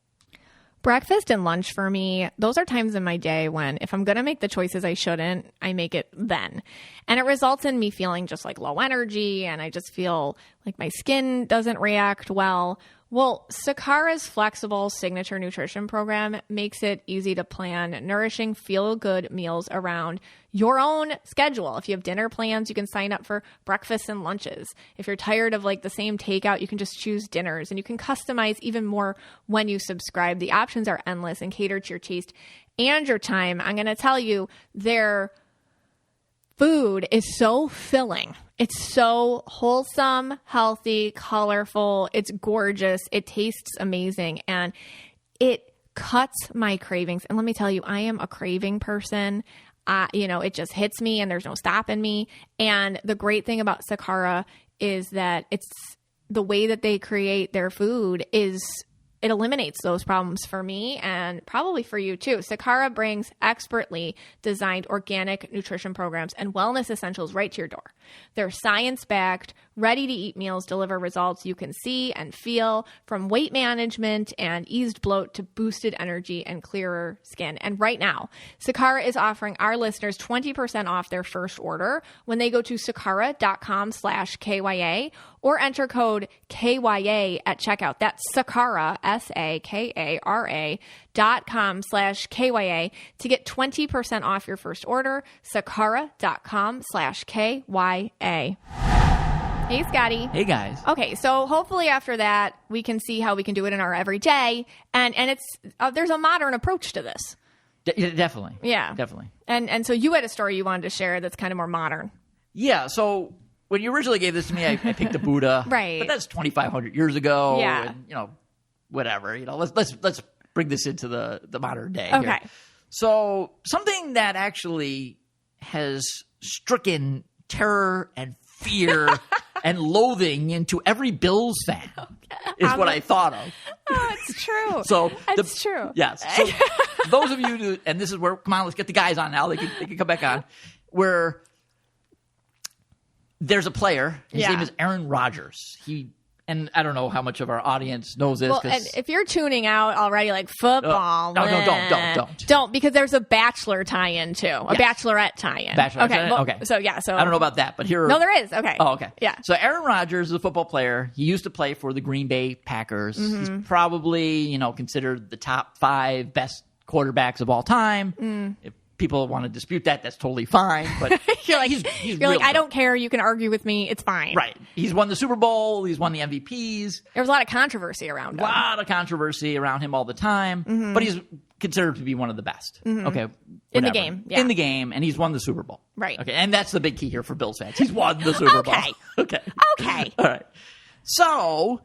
Breakfast and lunch for me, those are times in my day when if I'm going to make the choices I shouldn't, I make it then. And it results in me feeling just like low energy, and I just feel like my skin doesn't react well. Well, Sakara's flexible signature nutrition program makes it easy to plan nourishing, feel-good meals around your own schedule. If you have dinner plans, you can sign up for breakfasts and lunches. If you're tired of like the same takeout, you can just choose dinners, and you can customize even more when you subscribe. The options are endless and cater to your taste and your time. I'm going to tell you, their food is so filling. It's so wholesome, healthy, colorful. It's gorgeous. It tastes amazing. And it cuts my cravings. And let me tell you, I am a craving person. It just hits me and there's no stopping me. And the great thing about Sakara is that it's the way that they create their food is it eliminates those problems for me and probably for you too. Sakara brings expertly designed organic nutrition programs and wellness essentials right to your door. They're science-backed, ready-to-eat meals deliver results you can see and feel, from weight management and eased bloat to boosted energy and clearer skin. And right now, Sakara is offering our listeners 20% off their first order when they go to sakara.com/KYA or enter code KYA at checkout. That's Sakara, SAKARA.com/KYA to get 20% off your first order. Sakara.com/KYA. Hey, Scotty. Hey, guys. Okay, so hopefully after that, we can see how we can do it in our everyday. And it's there's a modern approach to this. Definitely. Yeah. Definitely. And so you had a story you wanted to share that's kind of more modern. Yeah, so when you originally gave this to me, I picked the Buddha. Right. But that's 2,500 years ago. Yeah. And, whatever. Let's bring this into the modern day. Okay. Here. So something that actually has stricken terror and fear and loathing into every Bills fan is what I thought of. Oh, it's true. So it's true. Yes. So those of you and this is where, come on, let's get the guys on now. They can come back on. Where there's a player. His name is Aaron Rodgers. And I don't know how much of our audience knows this. Well, and if you're tuning out already, like football, don't, because there's a Bachelor tie-in too, a Bachelorette tie-in. Okay. So I don't know about that, but here. No, there is. Okay. Oh, okay. Yeah. So Aaron Rodgers is a football player. He used to play for the Green Bay Packers. Mm-hmm. He's probably, considered the top 5 best quarterbacks of all time. If people want to dispute that, that's totally fine. But you're like, he's I don't care. You can argue with me. It's fine. Right. He's won the Super Bowl. He's won the MVPs. There was a lot of controversy around him. A lot of controversy around him all the time. Mm-hmm. But he's considered to be one of the best. Mm-hmm. Okay. Whatever. In the game. Yeah. In the game. And he's won the Super Bowl. Right. Okay. And that's the big key here for Bills fans. He's won the Super Bowl. Okay. All right. So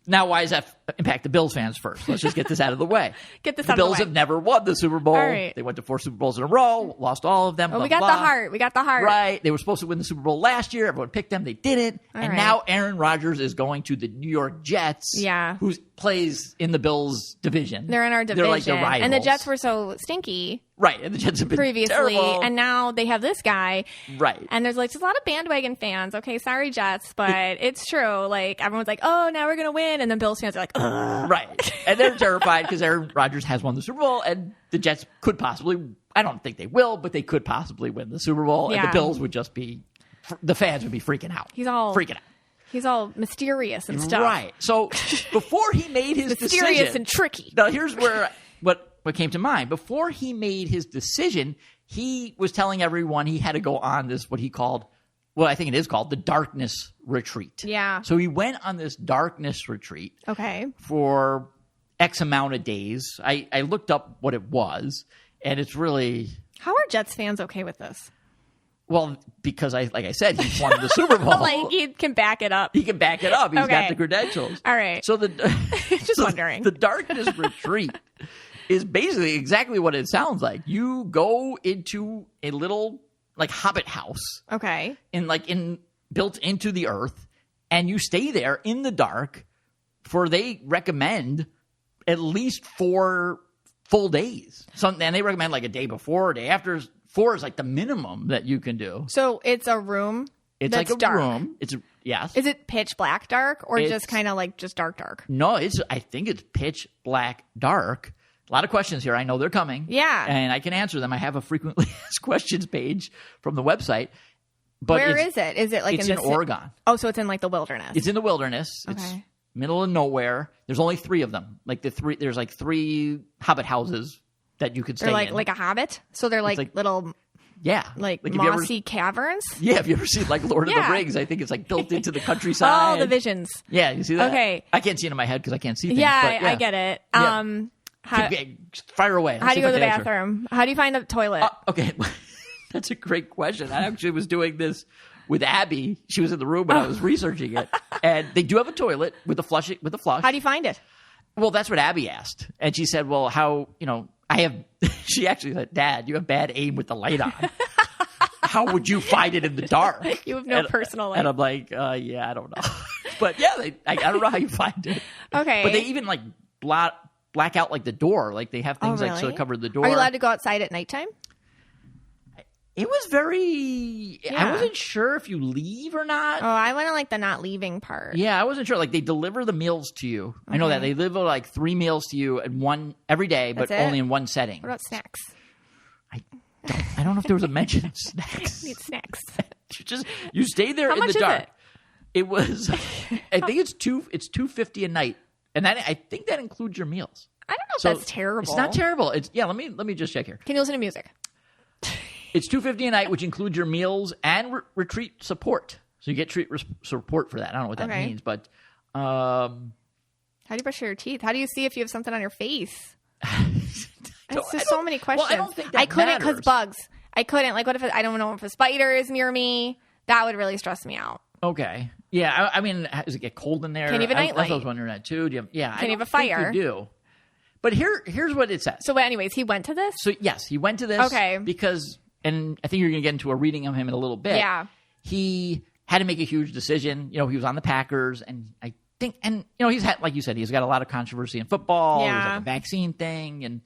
now, why does that impact the Bills fans first? Let's just get this out of the way. The Bills have never won the Super Bowl. Right. They went to 4 Super Bowls in a row, lost all of them. Oh, we got the heart. Right. They were supposed to win the Super Bowl last year. Everyone picked them. They didn't. Now Aaron Rodgers is going to the New York Jets, who plays in the Bills division. They're in our division. They're like the rivals. And the Jets were so stinky. Right. And the Jets have been previously. Terrible. And now they have this guy. Right. And there's just a lot of bandwagon fans. Okay, sorry, Jets, but it's true. Like, everyone's like, oh, now we're going to win. And then Bills fans are like, ugh. Right. And they're terrified because Aaron Rodgers has won the Super Bowl, and the Jets could possibly, I don't think they will, but they could possibly win the Super Bowl, and the Bills would just be, the fans would be freaking out. He's all mysterious and stuff. Right. So before he made his decision. Mysterious and tricky. Now here's where what came to mind. Before he made his decision, he was telling everyone he had to go on this, what he called, well, I think it is called the darkness retreat. Yeah. So he went on this darkness retreat. Okay. For X amount of days. I looked up what it was, and it's really... How are Jets fans okay with this? Well, because like I said, he won the Super Bowl. Like, he can back it up. He can back it up. He's Okay. got the credentials. All right. So Just wondering. The darkness retreat is basically exactly what it sounds like. You go into a little like hobbit house, Okay. built into the earth, and you stay there in the dark for, they recommend, at least 4 full days. And they recommend like a day before, a day after. 4 is like the minimum that you can do. So it's a room. It's that's like a dark. room. Yes. Is it pitch black dark or It's- just kind of like just dark? No, I think it's pitch black dark. A lot of questions here. I know they're coming. Yeah. And I can answer them. I have a frequently asked questions page from the website. But Where is it? Is it like it's in in the Oregon. Oh, so it's in like the wilderness. It's in the wilderness. It's Okay. middle of nowhere. There's only 3 of them. There's like 3 hobbit houses that you could stay They're in. like a hobbit. So they're like little yeah. like have you ever- mossy caverns. Yeah, have you ever seen like Lord of Yeah. the Rings? I think it's like built into the countryside. Oh, the visions. Yeah, you see that? Okay. I can't see it in my head because I can't see things. Yeah, but I get it. Yeah. How Fire away. do you go to the bathroom? How do you find a toilet? Okay, that's a great question. I actually was doing this with Abby. She was in the room when I was researching it, and they do have a toilet with a flush. How do you find it? Well, that's what Abby asked, and she said, "Well, how I have." She actually said, "Dad, you have bad aim with the light on. How would you find it in the dark? You have no personal light." And I'm like, "Yeah, I don't know." But yeah, I don't know how you find it. Okay. But they even like black out like the door. Like they have things like so really? to cover the door. Are you allowed to go outside at nighttime? It was very. I Yeah. wasn't sure if you leave or not. Oh, I went on like the not leaving part. Yeah, I wasn't sure. Like they deliver the meals to you. I know that they deliver like 3 meals to you at every day, but That's it? only in one setting. What about snacks? I don't know if there was a mention of snacks. Need snacks. You stay there How in much the is dark. it? It was. I think it's $250 a night, and I think that includes your meals. I don't know if So that's terrible. It's not terrible. It's Let me just check here. Can you listen to music? It's $250 a night, which includes your meals and retreat support. So you get treat support for that. I don't know what that Okay. means, but How do you brush your teeth? How do you see if you have something on your face? It's just so many questions. Well, I don't think that I couldn't because matters. bugs. I couldn't. Like, what if I don't know if a spider is near me? That would really stress me out. Okay. Yeah. I mean, does it get cold in there? Can you have a That's what I was nightlight? wondering that too. Do you have, yeah. Can you have a think fire? You do. But here's what it says. So, anyways, he went to this? So yes, he went to this. Okay. Because, and I think you're going to get into a reading of him in a little bit. Yeah. He had to make a huge decision. He was on the Packers, and I think, and he's had, like you said, he's got a lot of controversy in football. Yeah. There's like a vaccine thing, and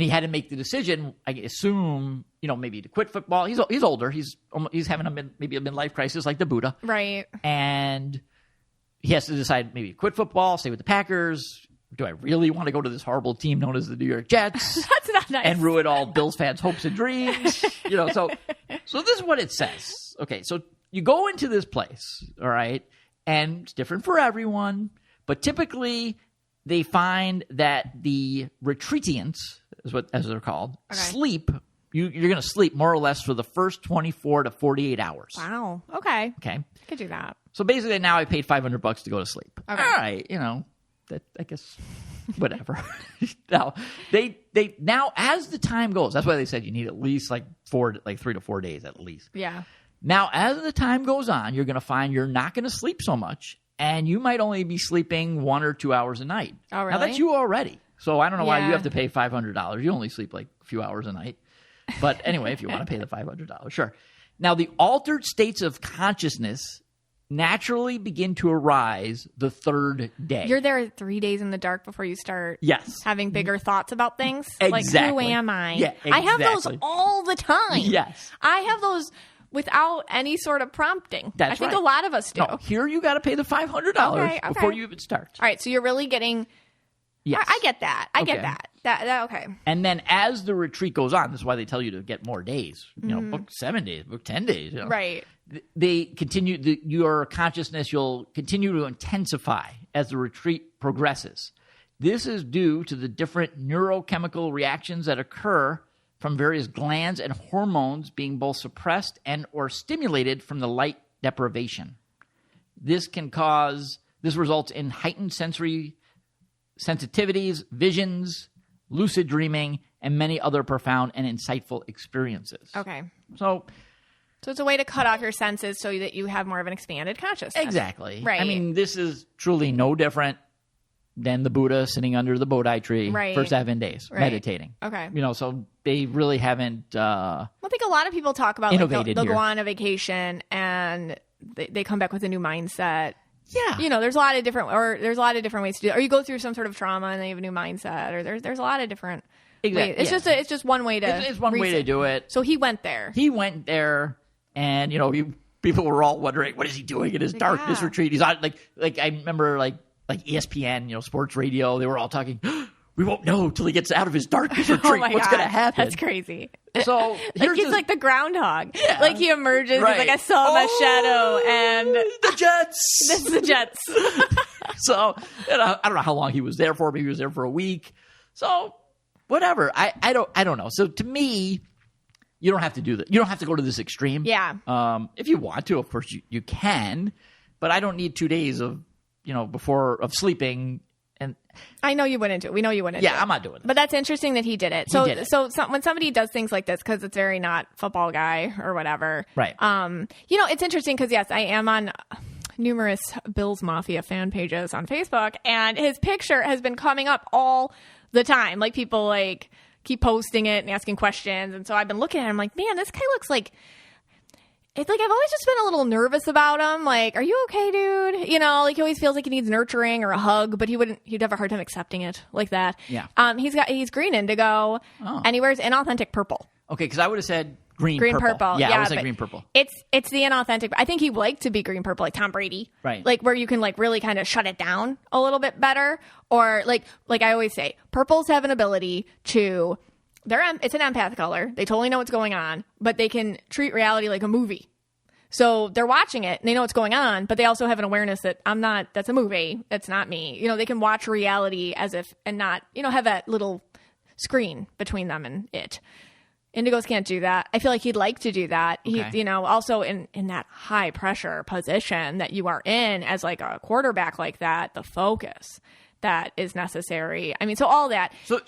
he had to make the decision. I assume, maybe to quit football. He's older. He's having maybe a midlife crisis like the Buddha, Right. and he has to decide maybe quit football, stay with the Packers. Do I really want to go to this horrible team known as the New York Jets? That's not nice. And ruin all Bills fans' hopes and dreams. So this is what it says. Okay, so you go into this place, all right, and it's different for everyone, but typically they find that the retreatiants, as they're called, sleep. You're going to sleep more or less for the first 24 to 48 hours. Wow. Okay. Okay. I could do that. So basically, now I paid $500 to go to sleep. Okay. All right, that I guess whatever. Now now as the time goes, that's why they said you need at least like 3 to 4 days at least. Yeah. Now as the time goes on, you're going to find you're not going to sleep so much, and you might only be sleeping 1 or 2 hours a night. Oh, really? Now that's you already. So I don't know why Yeah. you have to pay $500. You only sleep like a few hours a night. But anyway, if you want to pay the $500, sure. Now the altered states of consciousness naturally begin to arise the 3rd day. You're there 3 days in the dark before you start Yes. having bigger thoughts about things. Exactly. Like, who am I? Yeah, I have those exactly. all the time. Yes. I have those without any sort of prompting. That's I think right. a lot of us do. No, here you got to pay the $500 Okay. before you even start. All right, so you're really getting... Yes. I get that. I get Okay. that. Okay. And then as the retreat goes on, this is why they tell you to get more days. Book 7 days, book 10 days. Right. They continue, your consciousness, you'll continue to intensify as the retreat progresses. This is due to the different neurochemical reactions that occur from various glands and hormones being both suppressed and or stimulated from the light deprivation. This results in heightened sensory sensitivities, visions, lucid dreaming, and many other profound and insightful experiences. Okay. So it's a way to cut off your senses so that you have more of an expanded consciousness. exactly. Right. I mean, this is truly no different than the Buddha sitting under the Bodhi tree for 7 days, meditating. Okay. So they really haven't I think a lot of people talk about innovated they'll here. go on a vacation and they come back with a new mindset. Yeah. There's a lot of different ways to do it. Or you go through some sort of trauma and then you have a new mindset, or there's a lot of different ways. It's just one way to It's one way to do it. So he went there. And people were all wondering, what is he doing in his darkness retreat? He's on like I remember like ESPN, sports radio, they were all talking, we won't know till he gets out of his darkness retreat. What's going to happen? That's crazy. So he's like the groundhog. Yeah. Like he emerges, Right. he's like, I saw my shadow, and the Jets. this is the Jets. So I don't know how long he was there for. Maybe he was there for a week. So whatever. I don't know. So to me, you don't have to do that. You don't have to go to this extreme. Yeah. If you want to, of course you can, but I don't need 2 days of of sleeping. And I know you wouldn't do it. We know you wouldn't. Yeah, I'm not doing it. But that's interesting that he did it. He did it. So when somebody does things like this, because it's very not football guy or whatever. Right. It's interesting because yes, I am on numerous Bills Mafia fan pages on Facebook, and his picture has been coming up all the time. Like people keep posting it and asking questions, and so I've been looking at him like, man, this guy looks like. It's like I've always just been a little nervous about him. Like, are you okay, dude? He always feels like he needs nurturing or a hug, but he'd have a hard time accepting it like that. Yeah. He's green indigo, and he wears inauthentic purple. Okay, because I would have said green purple. Yeah, I would say green purple. It's the inauthentic. I think he'd like to be green purple, like Tom Brady. Right. Like where you can really kind of shut it down a little bit better, or like I always say, purples have an ability to. It's an empath color. They totally know what's going on, but they can treat reality like a movie. So they're watching it and they know what's going on, but they also have an awareness that that's a movie. That's not me. They can watch reality as if, and not, have that little screen between them and it. Indigos can't do that. I feel like he'd like to do that. Okay. He, also in that high pressure position that you are in as like a quarterback like that, the focus that is necessary. I mean, so all that. So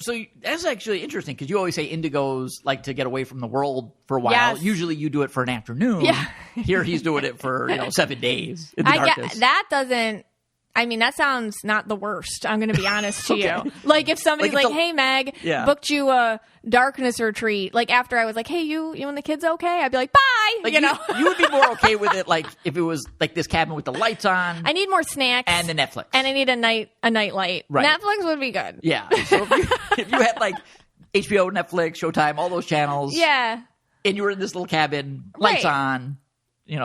that's actually interesting because you always say indigos like to get away from the world for a while. Yes. Usually you do it for an afternoon. Yeah. Here he's doing it for 7 days in the darkness. That doesn't. I mean, that sounds not the worst. I'm going to be honest to Okay. you. Like if somebody's Like, hey, Meg, Yeah. booked you a darkness retreat. Like after I was like, hey, you and the kids okay? I'd be like, bye. Like, you you would be more okay with it like if it was like this cabin with the lights on I need more snacks and the Netflix. and I need a night light. Right. Netflix would be good. Yeah. So if you had like HBO, Netflix, Showtime, all those channels. Yeah. And you were in this little cabin, lights Right. on,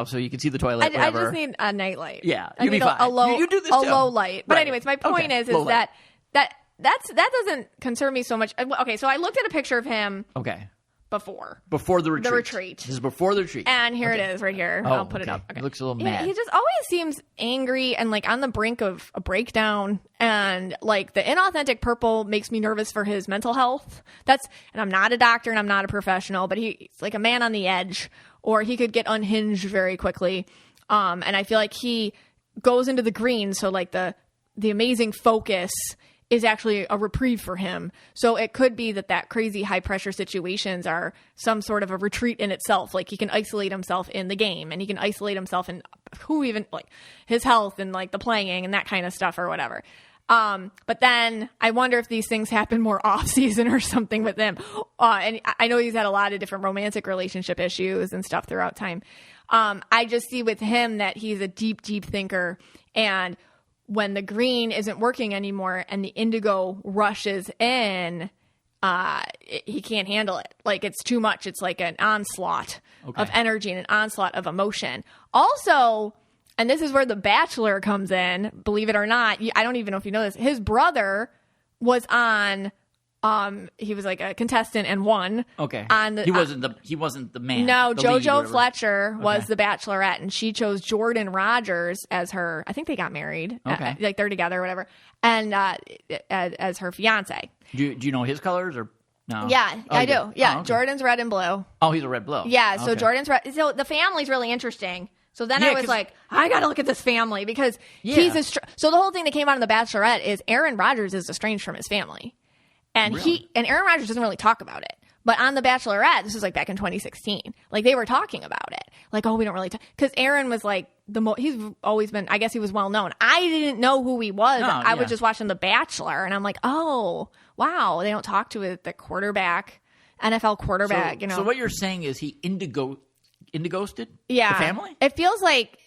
so you can see the toilet, I whatever. just need a night light. Yeah, I you'd be need fine. a low, You do this a too. low light. But Right. anyways, my point Okay. is Low light. that doesn't concern me so much. Okay, so I looked at a picture of him Okay. before. Before the retreat. The retreat. This is before the retreat. And here it is right here. Oh, I'll put it okay. up. Okay. He looks a little Yeah, mad. he just always seems angry and like on the brink of a breakdown. And like the inauthentic purple makes me nervous for his mental health. And I'm not a doctor and I'm not a professional, but he's like a man on the edge, or he could get unhinged very quickly. And I feel like he goes into the green. So like the amazing focus is actually a reprieve for him. So it could be that crazy high pressure situations are some sort of a retreat in itself. Like he can isolate himself in the game, and he can isolate himself in like his health and like the playing and that kind of stuff or whatever. But then I wonder if these things happen more off season or something with him. And I know he's had a lot of different romantic relationship issues and stuff throughout time. I just see with him that he's a deep, deep thinker, and when the green isn't working anymore and the indigo rushes in, he can't handle it. Like it's too much. It's like an onslaught of energy and an onslaught of emotion. Also, and this is where The Bachelor comes in, believe it or not. I don't even know if you know this. His brother was on, he was like a contestant and won. Okay. He wasn't the man. No, the lead or JoJo whatever. Fletcher was Okay. the Bachelorette, and she chose Jordan Rodgers as her. I think they got married. Okay. Like they're together or whatever, and as her fiance. Do you know his colors or no? Yeah, I do. Yeah, Oh, okay. Jordan's red and blue. Oh, he's a red blue. Yeah, so Okay. Jordan's red. So the family's really interesting. So then Yeah, I was 'cause- like, I got to look at this family because Yeah. so the whole thing that came out of The Bachelorette is Aaron Rodgers is estranged from his family. And Really? and Aaron Rodgers doesn't really talk about it. But on The Bachelorette, this was like back in 2016, like they were talking about it. Like, oh, we don't really talk. Because Aaron was like he's always been, I guess he was well known. I didn't know who he was. No, I yeah. was just watching The Bachelor and I'm like, oh, wow. They don't talk to the quarterback, NFL quarterback, So what you're saying is he indigoed the family? It feels like,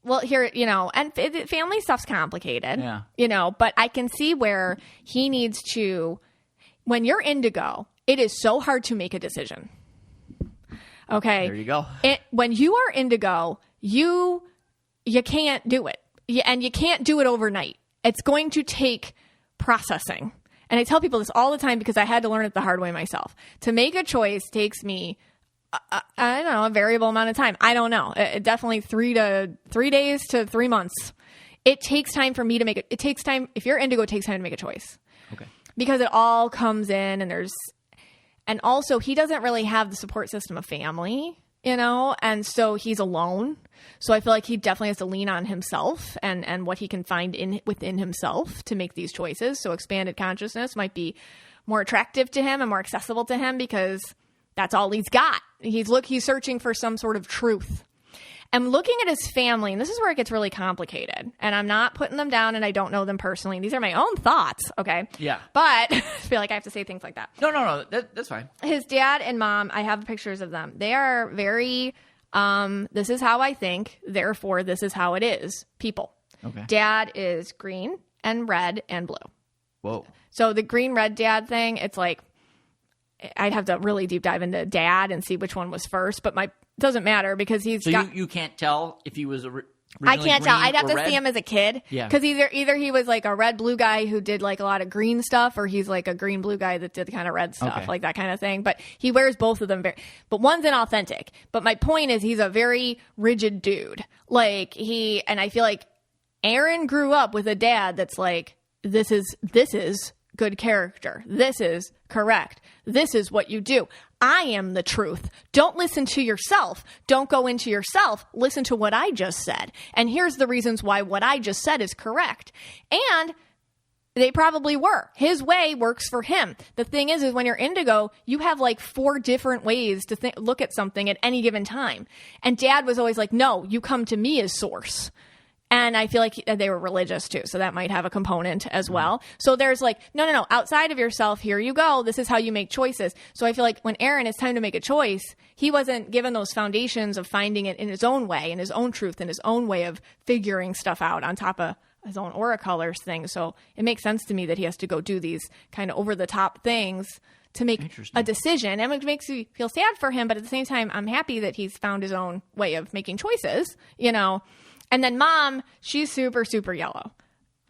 well, here, and family stuff's complicated, but I can see where he needs to, when you're indigo, it is so hard to make a decision. Okay. There you go. When you are indigo, you can't do it. And you can't do it overnight. It's going to take processing. And I tell people this all the time because I had to learn it the hard way myself. To make a choice takes me, I don't know, a variable amount of time. I don't know. Definitely 3 days to 3 months. It takes time for me to make it. It takes time. If you're indigo, it takes time to make a choice. Okay. Because it all comes in and also he doesn't really have the support system of family, and so he's alone. So I feel like he definitely has to lean on himself and what he can find within himself to make these choices. So expanded consciousness might be more attractive to him and more accessible to him because that's all he's got. He's searching for some sort of truth. I'm looking at his family, and this is where it gets really complicated. And I'm not putting them down, and I don't know them personally. These are my own thoughts, okay? Yeah. But I feel like I have to say things like that. No. That's fine. His dad and mom, I have pictures of them. They are very, this is how I think, therefore this is how it is, people. Okay. Dad is green and red and blue. Whoa. So the green-red dad thing, it's like, I'd have to really deep dive into dad and see which one was first, but it doesn't matter because he's got... you can't tell if he was I can't tell. I'd have to red? see him as a kid. Yeah. Because either he was like a red-blue guy who did like a lot of green stuff, or he's like a green-blue guy that did kind of red stuff, like that kind of thing. But he wears both of them but one's inauthentic. But my point is he's a very rigid dude. And I feel like Aaron grew up with a dad that's like, this is good character. This is correct. This is what you do. I am the truth. Don't listen to yourself. Don't go into yourself. Listen to what I just said. And here's the reasons why what I just said is correct. And they probably were. His way works for him. The thing is when you're indigo, you have like 4 different ways to look at something at any given time. And dad was always like, no, you come to me as source. And I feel like they were religious too, so that might have a component as well. So there's like, no, outside of yourself, here you go. This is how you make choices. So I feel like when Aaron, it's time to make a choice, he wasn't given those foundations of finding it in his own way, in his own truth, in his own way of figuring stuff out on top of his own aura colors thing. So it makes sense to me that he has to go do these kind of over-the-top things to make a decision. And it makes me feel sad for him, but at the same time, I'm happy that he's found his own way of making choices, And then mom, she's super, super yellow.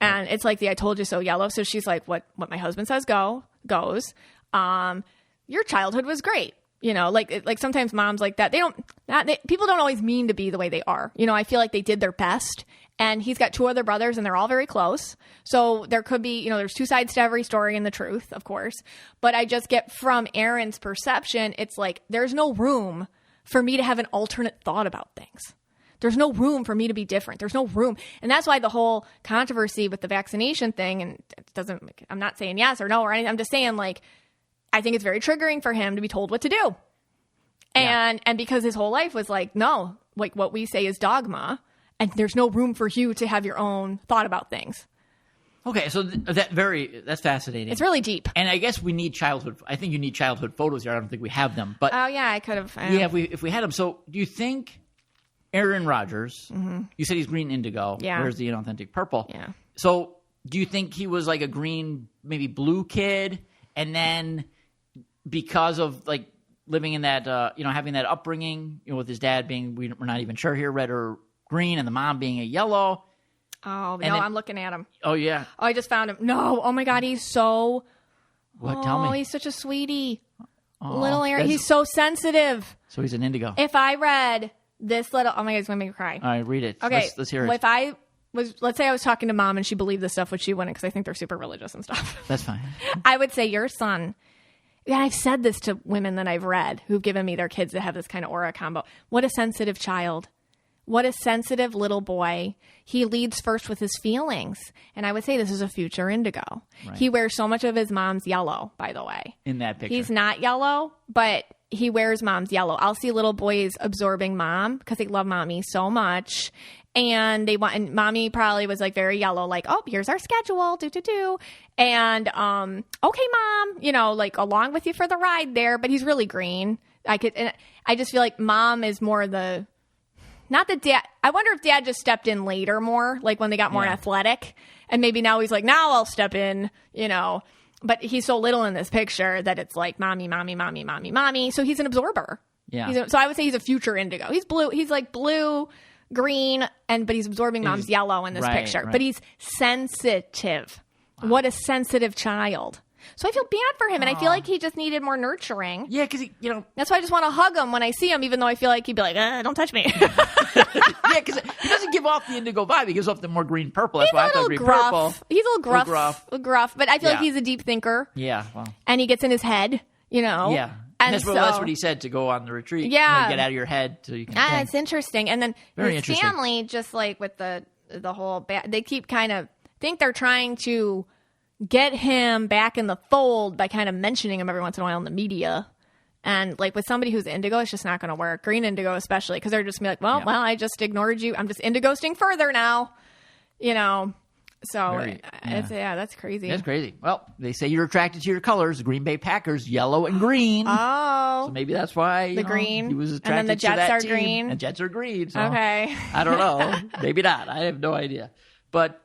And it's like the I told you so yellow. So she's like, what my husband says goes. Your childhood was great. Like sometimes moms like that. People don't always mean to be the way they are. I feel like they did their best. And he's got 2 other brothers and they're all very close. So there could be, there's 2 sides to every story and the truth, of course. But I just get from Aaron's perception, it's like, there's no room for me to have an alternate thought about things. There's no room for me to be different. There's no room. And that's why the whole controversy with the vaccination thing, and I'm not saying yes or no or anything. I'm just saying, like, I think it's very triggering for him to be told what to do. And because his whole life was like, no, like what we say is dogma, and there's no room for you to have your own thought about things. Okay, so that's fascinating. It's really deep. And I guess we need I think you need childhood photos here. I don't think we have them. But oh, yeah, I could have. Yeah, if we had them. So do you think Aaron Rodgers, you said he's green indigo. Yeah. Where's the inauthentic purple? Yeah. So do you think he was like a green, maybe blue kid? And then because of like living in that, having that upbringing, with his dad being, we're not even sure here, red or green, and the mom being a yellow. Oh, no, I'm looking at him. Oh, yeah. Oh, I just found him. No. Oh, my God. He's so. What? Tell me. Oh, he's such a sweetie. Oh, little Aaron. He's so sensitive. So he's an indigo. If I read this little, oh my God, it's going to make me cry. All right, read it. Okay. Let's hear it. Well, let's say I was talking to mom and she believed this stuff, which she wouldn't because I think they're super religious and stuff. That's fine. I would say your son, and I've said this to women that I've read who've given me their kids that have this kind of aura combo. What a sensitive child. What a sensitive little boy. He leads first with his feelings. And I would say this is a future indigo. Right. He wears so much of his mom's yellow, by the way. In that picture. He's not yellow, but he wears mom's yellow. I'll see little boys absorbing mom because they love mommy so much. And and mommy probably was like very yellow, like, oh, here's our schedule, do. And, okay, mom, you know, like along with you for the ride there, but he's really green. And I just feel like mom is more not the dad. I wonder if dad just stepped in later more, like when they got more athletic. And maybe now he's like, now I'll step in, you know. But he's so little in this picture that it's like mommy. So he's an absorber. Yeah. So I would say he's a future indigo. He's blue. He's like blue, green, but he's absorbing mom's yellow in this picture. Right. But he's sensitive. Wow. What a sensitive child. So I feel bad for him, and I feel like he just needed more nurturing. Yeah, because that's why I just want to hug him when I see him, even though I feel like he'd be like, don't touch me. Yeah, because he doesn't give off the indigo vibe. He gives off the more green purple. That's why I thought green purple. He's a little gruff. But I feel like he's a deep thinker. Yeah, well. And he gets in his head, you know. Yeah. And that's what he said, to go on the retreat. Yeah. Get out of your head so you can think. It's interesting. And then his family, just like with the whole they keep kind of think they're trying to get him back in the fold by kind of mentioning him every once in a while in the media. And like with somebody who's indigo, it's just not going to work. Green indigo especially, because they're just going to be like, well, I just ignored you. I'm just indigo-sting further now, you know. So that's crazy. That's crazy. Well, they say you're attracted to your colors. The Green Bay Packers, yellow and green. Oh. So maybe that's why the green. He was attracted and then the Jets to that are team. green. The Jets are green. So okay. I don't know. Maybe not. I have no idea. But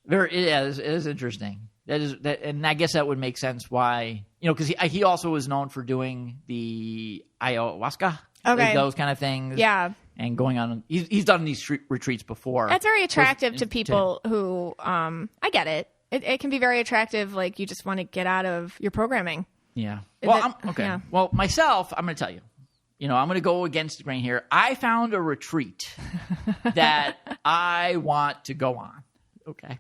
it is interesting. And I guess that would make sense why, because he also was known for doing the ayahuasca, like those kind of things. Yeah. And going on, he's done these retreats before. That's very attractive to people who, I get it. It can be very attractive, like you just want to get out of your programming. Yeah. Well, Well, myself, I'm going to tell you, I'm going to go against the grain here. I found a retreat that I want to go on. Okay.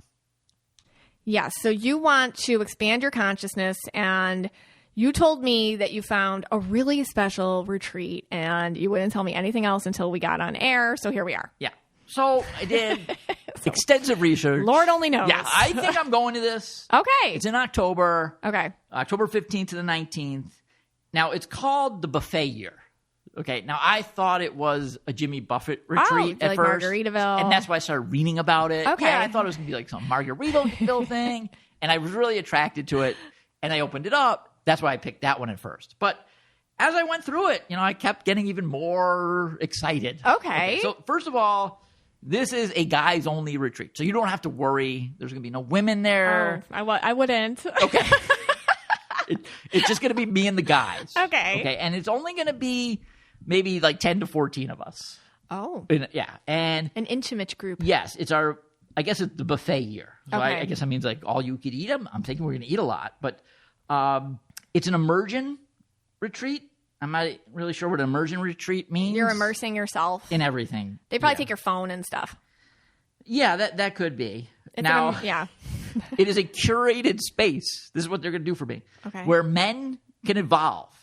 Yes. So you want to expand your consciousness, and you told me that you found a really special retreat, and you wouldn't tell me anything else until we got on air. So here we are. Yeah. So I did extensive research. Lord only knows. Yeah. I think I'm going to this. Okay. It's in October. Okay. October 15th to the 19th. Now, it's called the Buffet Year. Okay. Now, I thought it was a Jimmy Buffett retreat at like first. Margaritaville. And that's why I started reading about it. Okay. Yeah, I thought it was going to be like some Margaritaville thing. And I was really attracted to it. And I opened it up. That's why I picked that one at first. But as I went through it, I kept getting even more excited. Okay. So first of all, this is a guys-only retreat. So you don't have to worry. There's going to be no women there. Oh, I wouldn't. Okay. It's just going to be me and the guys. Okay. And it's only going to be maybe like 10 to 14 of us. Oh. Yeah. And an intimate group. Yes. I guess it's the buffet year. So okay. I guess that means like all you could eat them. I'm thinking we're going to eat a lot. But it's an immersion retreat. I'm not really sure what an immersion retreat means. You're immersing yourself in everything. They probably take your phone and stuff. Yeah, that could be. It's now, it is a curated space. This is what they're going to do for me. Okay. Where men can evolve,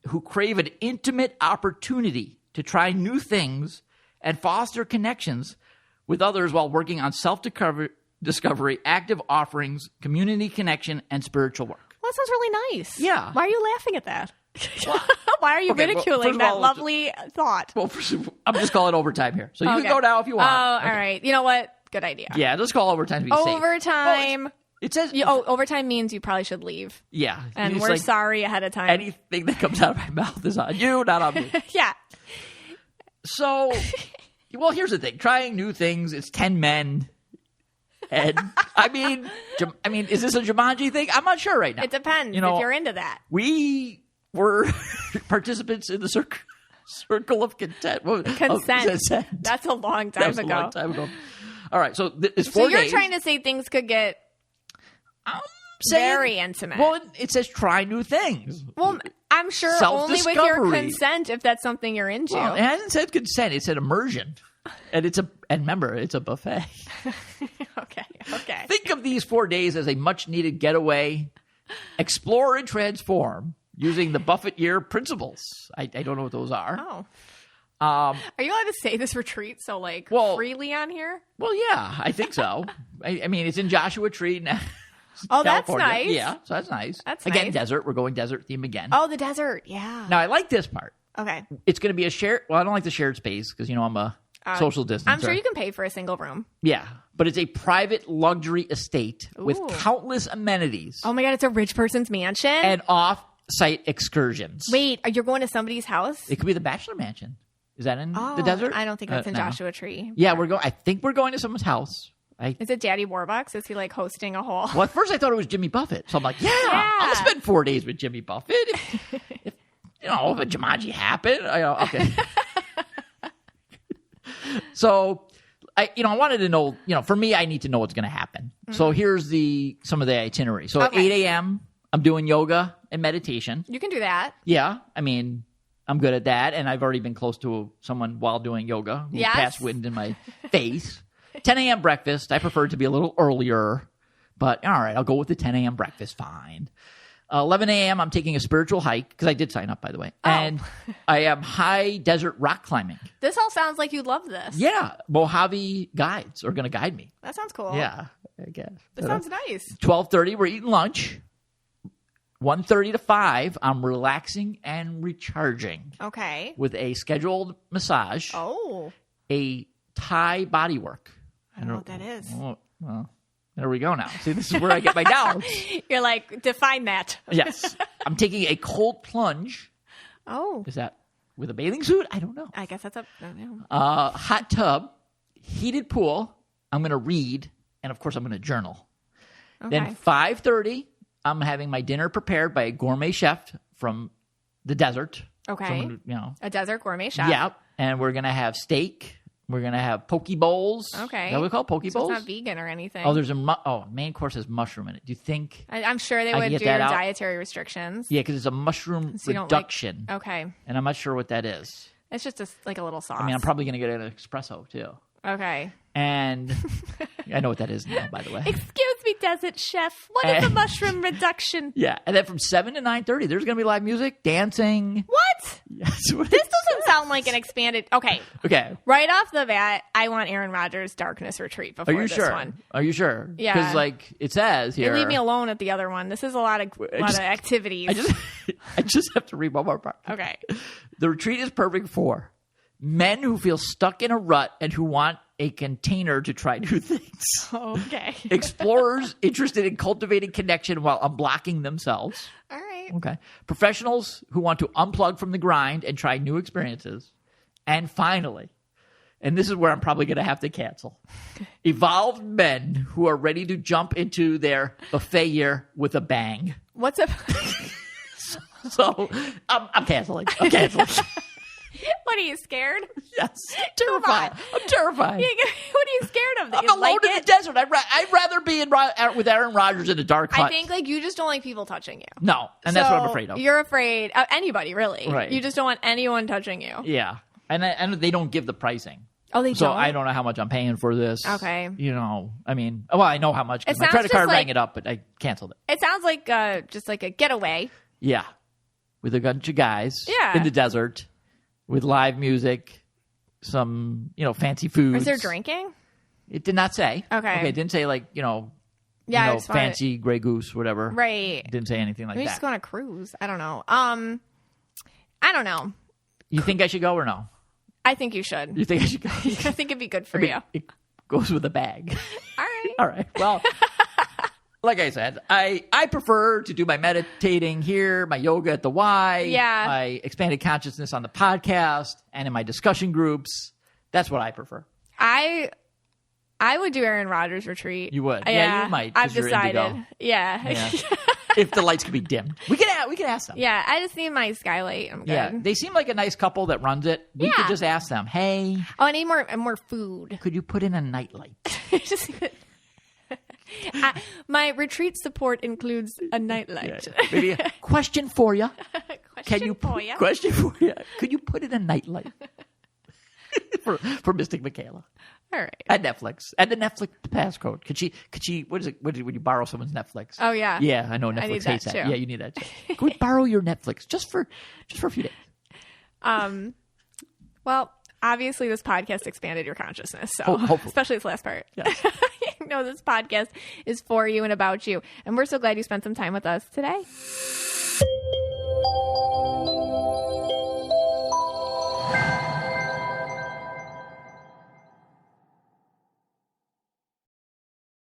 who crave an intimate opportunity to try new things and foster connections with others while working on self-discovery, active offerings, community connection, and spiritual work. Well, that sounds really nice. Yeah. Why are you laughing at that? Why are you ridiculing that lovely thought? Well, I'm just calling overtime here. So you can go now if you want. Oh, all right. You know what? Good idea. Yeah, let's call overtime to be safe. Overtime. Well, it says... overtime means you probably should leave. Yeah. And we're sorry ahead of time. Anything that comes out of my mouth is on you, not on me. Yeah. So, well, here's the thing. Trying new things, it's 10 men. And, I mean, is this a Jumanji thing? I'm not sure right now. It depends if you're into that. We were participants in the circle of consent. Consent. That's a long time ago. A long time ago. All right, so it's 4 days. So you're trying to say things could get very intimate. Well, it says try new things. Well, I'm sure only with your consent if that's something you're into. Well, it hasn't said consent. It said immersion. And remember, it's a buffet. Okay. Think of these 4 days as a much-needed getaway. Explore and transform using the Buffett Year principles. I don't know what those are. Oh. Are you allowed to say this retreat freely on here? Well, yeah, I think so. I mean, it's in Joshua Tree. Oh, California. that's nice. Yeah, so that's nice. That's again, nice. Desert. We're going desert theme again. Oh, the desert. Yeah. Now, I like this part. Okay. It's going to be a shared... Well, I don't like the shared space because, I'm a social distancer. I'm sure you can pay for a single room. Yeah, but it's a private luxury estate with countless amenities. Oh, my God. It's a rich person's mansion? And off-site excursions. Wait, you're going to somebody's house? It could be the Bachelor Mansion. Is that in the desert? I don't think that's in no. Joshua Tree. Yeah, I think we're going to someone's house. Is it Daddy Warbucks? Is he hosting a whole? Well, at first I thought it was Jimmy Buffett. So I'm like, I'll spend 4 days with Jimmy Buffett. If a Jumanji happened. Okay. So, I wanted to know, for me, I need to know what's going to happen. Mm-hmm. So here's some of the itinerary. So at 8 a.m., I'm doing yoga and meditation. You can do that. Yeah. I mean, I'm good at that. And I've already been close to someone while doing yoga who passed wind in my face. 10 a.m. breakfast. I prefer it to be a little earlier, but all right, I'll go with the 10 a.m. breakfast. Fine. 11 a.m. I'm taking a spiritual hike because I did sign up, by the way. Oh. And I am high desert rock climbing. This all sounds like you'd love this. Yeah. Mojave guides are going to guide me. That sounds cool. Yeah, I guess. That sounds nice. 12:30, we're eating lunch. 1:30 to 5, I'm relaxing and recharging. Okay. With a scheduled massage. Oh. A Thai body work. I don't know what that is. Well, there we go now. See, this is where I get my doubts. You're like, define that. Yes. I'm taking a cold plunge. Oh. Is that with a bathing suit? I don't know. I guess that's know. Hot tub, heated pool. I'm going to read, and of course, I'm going to journal. Okay. Then 5:30, I'm having my dinner prepared by a gourmet chef from the desert. Okay. Someone, a desert gourmet chef. Yeah. And we're going to have steak. We're going to have poke bowls. Okay. Is that what we call poke So bowls? it's not vegan or anything. Oh, there's main course has mushroom in it. Do you think? I'm sure they would do your dietary restrictions. Yeah, because it's a mushroom reduction. Okay. And I'm not sure what that is. It's just a little sauce. I mean, I'm probably going to get an espresso, too. Okay. And I know what that is now, by the way. Excuse me, desert chef. What is a mushroom reduction? Yeah. And then from 7 to 9:30, there's going to be live music, dancing. What? Yes. This doesn't sound like an expanded... Okay. Right off the bat, I want Aaron Rodgers' Darkness Retreat before this one. Are you sure? Yeah. Because, it says here... You leave me alone at the other one. This is a lot of activities. I just have to read one more part. Okay. The retreat is perfect for men who feel stuck in a rut and who want a container to try new things. Okay. Explorers interested in cultivating connection while unblocking themselves. All right. Okay. Professionals who want to unplug from the grind and try new experiences. And finally, and this is where I'm probably going to have to cancel, evolved men who are ready to jump into their buffet year with a bang. What's up? So I'm canceling. I'm canceling. What, are you scared? Yes. Terrified. I'm terrified. What are you scared of? I'm alone in the desert. I'd rather be with Aaron Rodgers in a dark hut. I think you just don't like people touching you. No, and that's what I'm afraid of. You're afraid of anybody, really. Right. You just don't want anyone touching you. Yeah. And they don't give the pricing. Oh, they don't? So I don't know how much I'm paying for this. Okay. I mean, I know how much. My credit card rang it up, but I canceled it. It sounds like just like a getaway. Yeah. With a bunch of guys Yeah. in the desert with live music, some, fancy food. Is there drinking? It did not say. Okay. It didn't say Yeah, fancy Grey Goose, whatever. Right. It didn't say anything like Maybe that. just go on a cruise. I don't know. I don't know. You think I should go or no? I think you should. You think I should go? I think it'd be good for you. It goes with a bag. All right. All right. Well, like I said, I prefer to do my meditating here, my yoga at the Y, my expanded consciousness on the podcast, and in my discussion groups. That's what I prefer. I would do Aaron Rodgers retreat. You would? Yeah, you might. I've decided. Yeah. If the lights could be dimmed, we could ask them. Yeah, I just need my skylight. I'm good. Yeah, they seem like a nice couple that runs it. We could just ask them, hey. Oh, I need more food. Could you put in a nightlight? My retreat support includes a nightlight. Yeah. Maybe a question for you. Question for you. Could you put in a nightlight for Mystic Michaela? All right. At Netflix. And the Netflix passcode. Could she, what is it, when you borrow someone's Netflix? Oh, yeah. Yeah, I know Netflix hates that. Yeah, you need that too. Could we borrow your Netflix just for a few days? What Well, obviously this podcast expanded your consciousness. So Hopefully. especially this last part. Yes. You know, this podcast is for you and about you. And we're so glad you spent some time with us today.